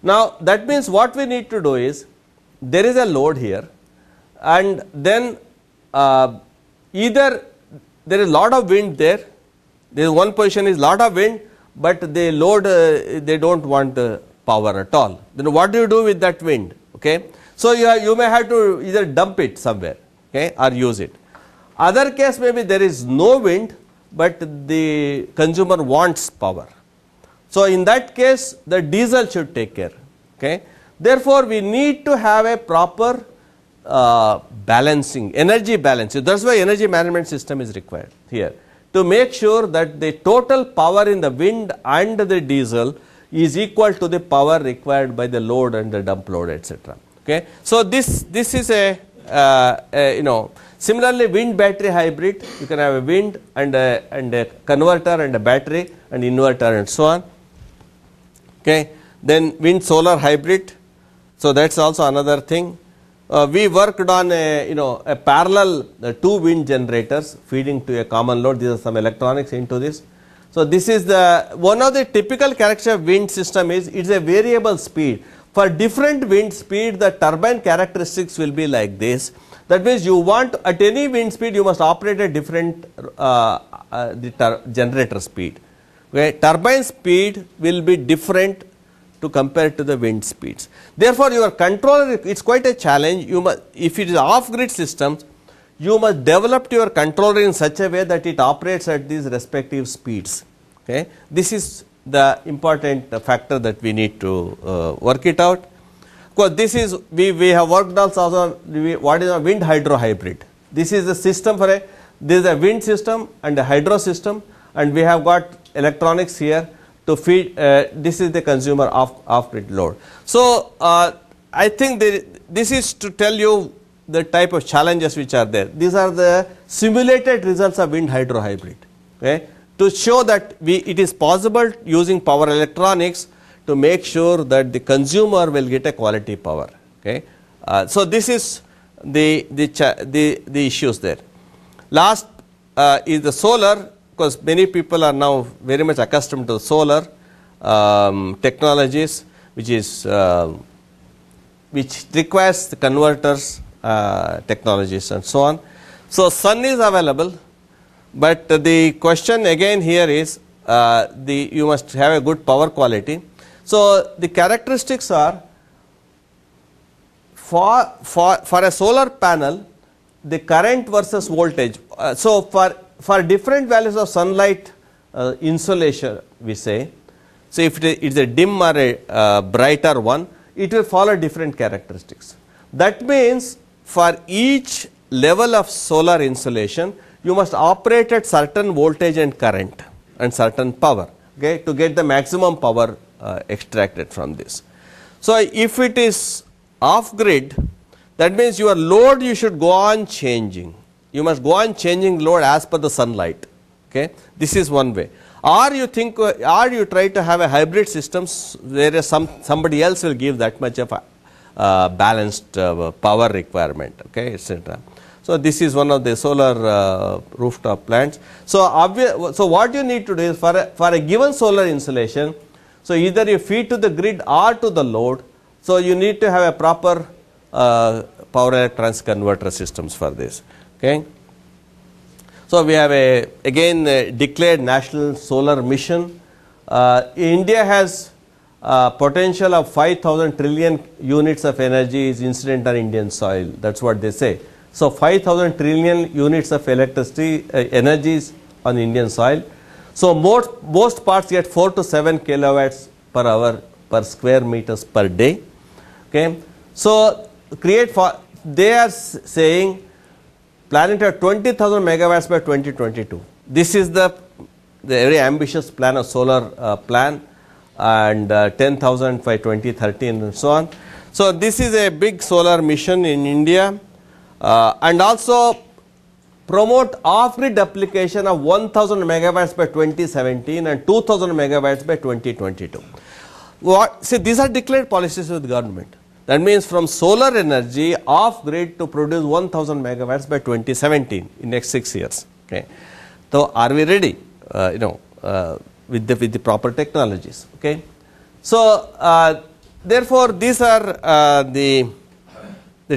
Speaker 2: Now, that means what we need to do is there is a load here, and then either there is lot of wind there. There is one position is lot of wind, but the load they do not want power at all. Then what do you do with that wind? Okay. So, you may have to either dump it somewhere, okay, or use it. Other case maybe there is no wind, but the consumer wants power. So, in that case the diesel should take care. Okay. Therefore, we need to have a proper balancing, energy balance. That is why energy management system is required here, to make sure that the total power in the wind and the diesel is equal to the power required by the load and the dump load, etc. Okay. So, this is a similarly wind battery hybrid, you can have a wind and a converter and a battery and inverter and so on. Okay. Then wind solar hybrid, so that is also another thing. We worked on a parallel 2 wind generators feeding to a common load. These are some electronics into this. So, this is the one of the typical characteristics of wind system is it is a variable speed. For different wind speed, the turbine characteristics will be like this. That means you want at any wind speed you must operate at different generator speed. Okay. Turbine speed will be different to compare to the wind speeds. Therefore, your controller, it is quite a challenge. You must, if it is off grid systems, you must develop your controller in such a way that it operates at these respective speeds. Okay. This is the important factor that we need to work it out. Of course, this is we have worked also on what is a wind hydro hybrid. This is the system for this is a wind system and a hydro system, and we have got electronics here to feed. This is the consumer off grid load. So, I think this is to tell you the type of challenges which are there. These are the simulated results of wind hydro hybrid. Okay. To show that it is possible using power electronics to make sure that the consumer will get a quality power. Okay. So, this is the issues there. Last is the solar, because many people are now very much accustomed to solar technologies, which is which requires the converters technologies and so on. So, sun is available, but the question again here is you must have a good power quality. So, the characteristics are for a solar panel, the current versus voltage. So, for different values of sunlight insolation we say, so if it is a dim or a brighter one, it will follow different characteristics. That means for each level of solar insolation, you must operate at certain voltage and current and certain power, okay, to get the maximum power extracted from this. So, if it is off grid, that means your load you should go on changing. You must go on changing load as per the sunlight. Okay. This is one way. Or you think, or you try to have a hybrid systems where somebody else will give that much of a balanced power requirement, okay, etc. So, this is one of the solar rooftop plants. So, so what you need to do is for a given solar installation, so either you feed to the grid or to the load. So, you need to have a proper power electronics converter systems for this. Okay. So, we have again declared national solar mission. India has potential of 5,000 trillion units of energy is incident on Indian soil. That is what they say. So, 5,000 trillion units of electricity energies on Indian soil. So, most parts get 4 to 7 kilowatts per hour per square meters per day. Okay. So, they are saying planning to have 20,000 megawatts by 2022. This is the very ambitious plan of solar plan, and 10,000 by 2013 and so on. So, this is a big solar mission in India, and also promote off-grid application of 1,000 megawatts by 2017 and 2,000 megawatts by 2022. See, these are declared policies of the government. That means from solar energy off grid to produce 1000 megawatts by 2017 in next 6 years. Okay. So, are we ready? With the proper technologies. Okay. So, therefore, these are the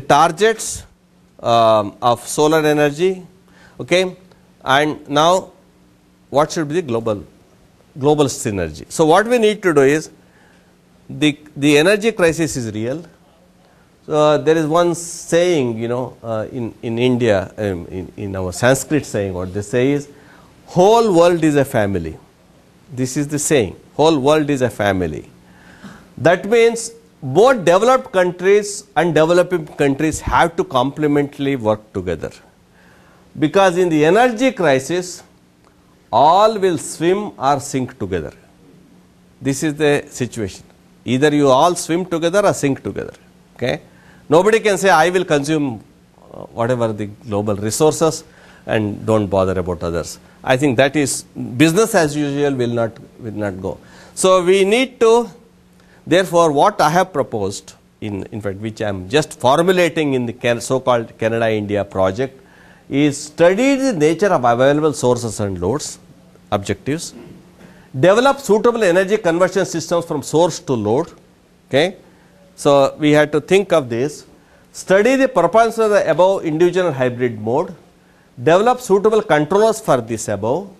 Speaker 2: targets of solar energy. Okay. And now, what should be the global synergy? So, what we need to do is the energy crisis is real. So, there is one saying, in India, in our Sanskrit saying, what they say is, whole world is a family. This is the saying, whole world is a family. That means both developed countries and developing countries have to complementarily work together. Because in the energy crisis, all will swim or sink together. This is the situation. Either you all swim together or sink together. Okay? Nobody can say, I will consume whatever the global resources and don't bother about others. I think that is business as usual will not go. So we need to, therefore what I have proposed, in fact which I am just formulating in the so-called Canada-India project, is study the nature of available sources and loads, objectives, develop suitable energy conversion systems from source to load. Okay? So we had to think of this, study the propensity of the above individual and hybrid mode, develop suitable controllers for this above,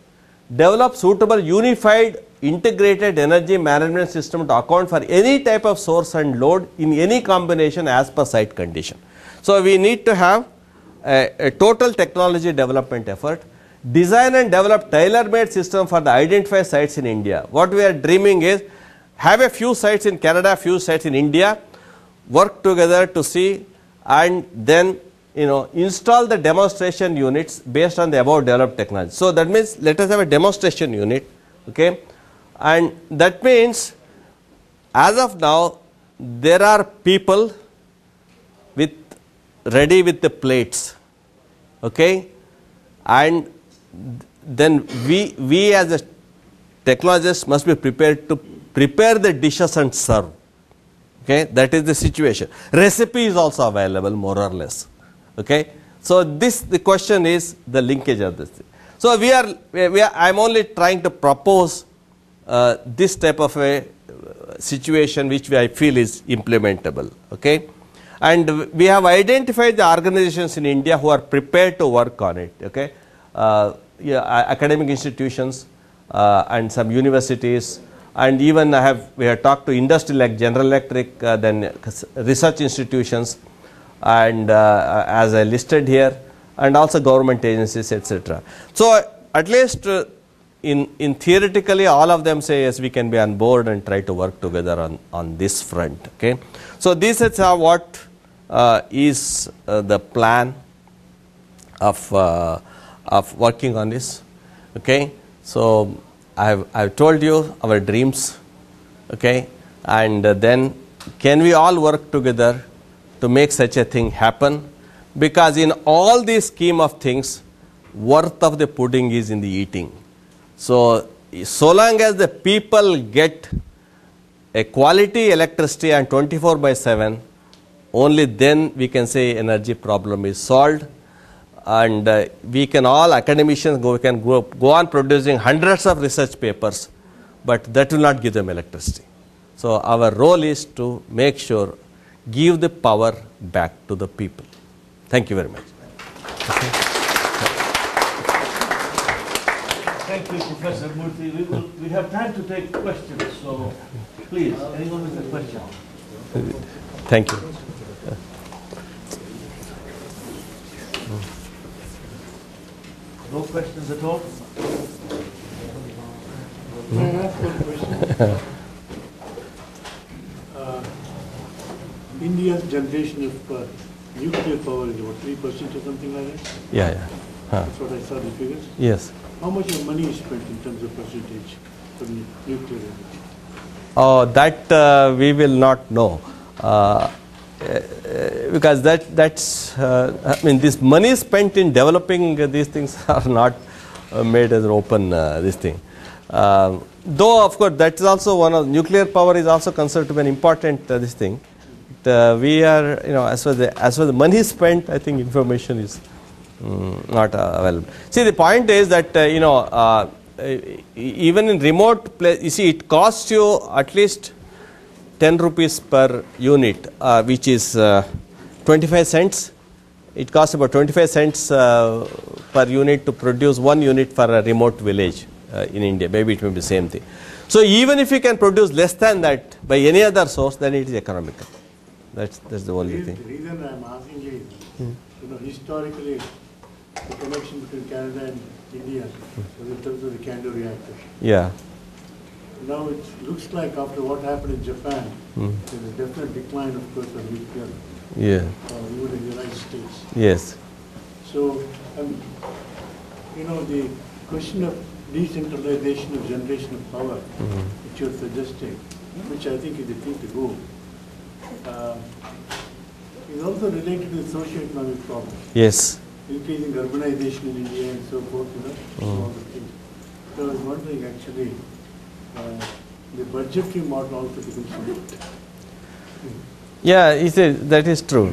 Speaker 2: develop suitable unified integrated energy management system to account for any type of source and load in any combination as per site condition. So we need to have a total technology development effort, design and develop tailor-made system for the identified sites in India. What we are dreaming is have a few sites in Canada, few sites in India, work together to see and then install the demonstration units based on the above developed technology. So that means let us have a demonstration unit, okay, and that means as of now there are people ready with the plates, okay, and then we as a technologists must be prepared to prepare the dishes and serve. Okay, that is the situation. Recipe is also available more or less. Okay, so the question is the linkage of this thing. So I am only trying to propose this type of a situation which I feel is implementable. Okay, and we have identified the organizations in India who are prepared to work on it. Okay, academic institutions and some universities. And even we have talked to industry like General Electric, then research institutions, and as I listed here, and also government agencies, etc. So at least in theoretically, all of them say yes, we can be on board and try to work together on this front. Okay, so this is what is the plan of working on this. Okay, so I've told you our dreams, okay, and then can we all work together to make such a thing happen? Because in all this scheme of things, worth of the pudding is in the eating. So long as the people get a quality electricity and 24/7, only then we can say energy problem is solved. And we can all academicians can go on producing hundreds of research papers, but that will not give them electricity. So our role is to make sure give the power back to the people. Thank you very much. Okay.
Speaker 1: Thank you, Professor Murthy. We have time to take questions, so please, anyone with a question?
Speaker 2: Thank you.
Speaker 1: No questions at all?
Speaker 3: Can I ask one question? India's generation of nuclear power is about 3% or something like that?
Speaker 2: Yeah.
Speaker 3: That's what I saw the figures.
Speaker 2: Yes.
Speaker 3: How much of money is spent in terms of percentage for nuclear energy?
Speaker 2: Oh, that we will not know. Because that's I mean, this money spent in developing these things are not made as an open this thing. Though of course that is also one of nuclear power is also considered to be an important this thing. We are as far as the money spent, I think information is not available. See, the point is that even in remote place, you see, it costs you at least 10 rupees per unit, which is 25 cents. It costs about 25 cents per unit to produce 1 unit for a remote village in India. Maybe it may be the same thing. So even if you can produce less than that by any other source, then it is economical. That's the only thing.
Speaker 3: The reason I am asking is, historically, the connection between Canada and India in terms of the CANDU reactor.
Speaker 2: Yeah.
Speaker 3: Now it looks like after what happened in Japan, there's a definite decline, of course, of nuclear,
Speaker 2: Yeah.
Speaker 3: even in the United States.
Speaker 2: Yes.
Speaker 3: So, the question of decentralization of generation of power, which you're suggesting, which I think is the key to go, is also related to the socio-economic problems.
Speaker 2: Yes.
Speaker 3: Increasing urbanization in India and so forth, all the things. So I was wondering actually, the budgetary model also becomes important.
Speaker 2: Yeah, that is true.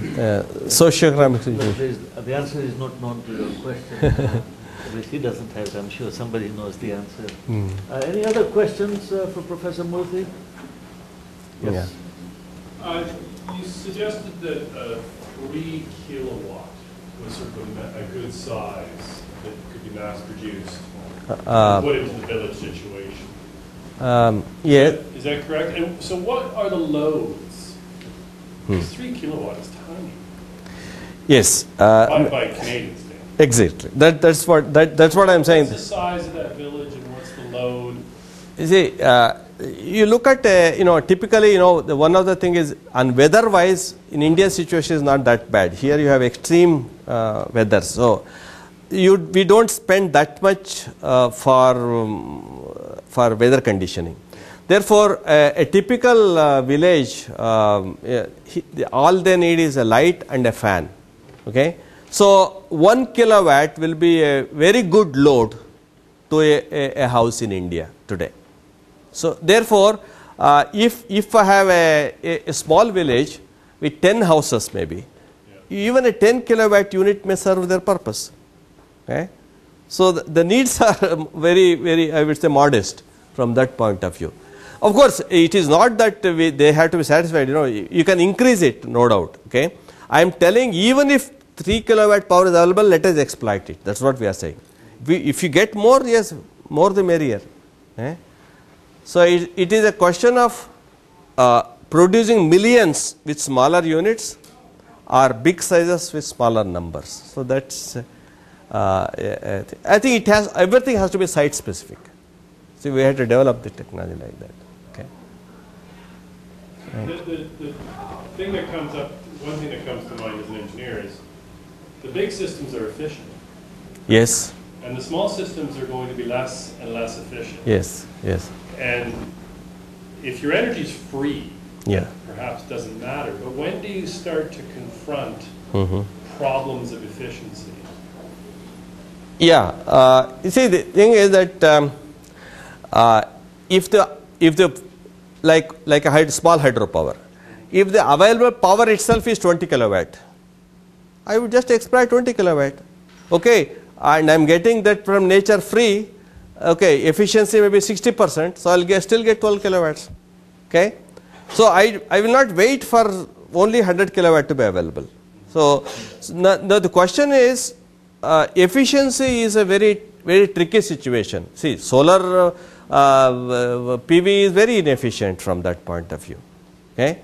Speaker 2: Socioeconomic situation.
Speaker 1: The answer is not known to your question. At least he doesn't have it. I'm sure somebody knows the answer. Any other questions for Professor Murthy? Yes.
Speaker 2: Yeah.
Speaker 4: You suggested that 3 kilowatt was sort of a good size that could be mass produced, put into the village situation.
Speaker 2: Yeah.
Speaker 4: Is that correct? And so what are the loads? Because 3 kilowatt is tiny
Speaker 2: Yes.
Speaker 4: by Canadian standards.
Speaker 2: Exactly. That's what I'm saying.
Speaker 4: What's the size of that village and what's the load?
Speaker 2: You see, you look at typically the one of the thing is, and weather wise in India's situation is not that bad. Here you have extreme weather, so we don't spend that much for weather conditioning. Therefore, a typical village, all they need is a light and a fan. Okay, so 1 kilowatt will be a very good load to a house in India today. So therefore, if I have a small village with 10 houses maybe, even a 10 kilowatt unit may serve their purpose. Okay? So the needs are very, I would say, modest from that point of view. Of course, it is not that they have to be satisfied, you can increase it, no doubt. Okay? I am telling, even if 3 kilowatt power is available, let us exploit it. That's what we are saying. If you get more, yes, more the merrier. Okay? So it is a question of producing millions with smaller units or big sizes with smaller numbers. So that's I think everything has to be site specific. So we have to develop the technology like that. Okay.
Speaker 4: The thing that comes up, one thing that comes to mind as an engineer is the big systems are efficient.
Speaker 2: Yes.
Speaker 4: And the small systems are going to be less and less efficient.
Speaker 2: Yes. Yes.
Speaker 4: And if your energy is free,
Speaker 2: yeah,
Speaker 4: perhaps doesn't matter. But when do you start to confront problems of efficiency?
Speaker 2: Yeah. You see, the thing is that if the like a small hydropower, if the available power itself is 20 kilowatt, I would just exploit 20 kilowatt. Okay, and I am getting that from nature free. Okay, efficiency may be 60%, so I'll still get 12 kilowatts. Okay, so I will not wait for only 100 kilowatt to be available. So now the question is, efficiency is a very tricky situation. See, solar PV is very inefficient from that point of view. Okay,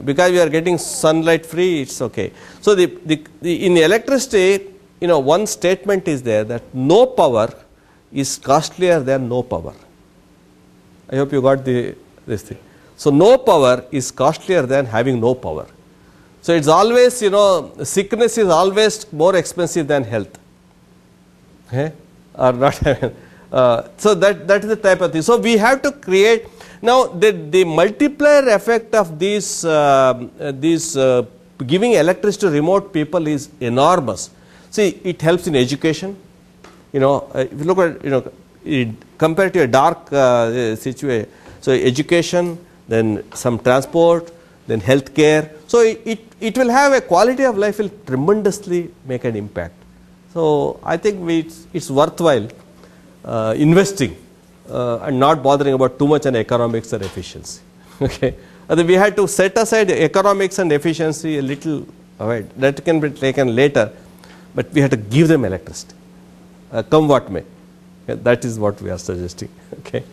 Speaker 2: because we are getting sunlight free, it's okay. So in electricity, one statement is there that no power is costlier than no power. I hope you got this thing. So no power is costlier than having no power. So it's always, sickness is always more expensive than health. Okay? Or not. So that is the type of thing. So we have to create. Now the multiplier effect of these giving electricity to remote people is enormous. See, it helps in education. If you look at, compared to a dark situation, so education, then some transport, then healthcare. So it will have a quality of life will tremendously make an impact. So I think it's worthwhile investing and not bothering about too much on economics or efficiency. Okay, we had to set aside economics and efficiency a little. Right, that can be taken later, but we have to give them electricity. Come what may. Okay, that is what we are suggesting. Okay.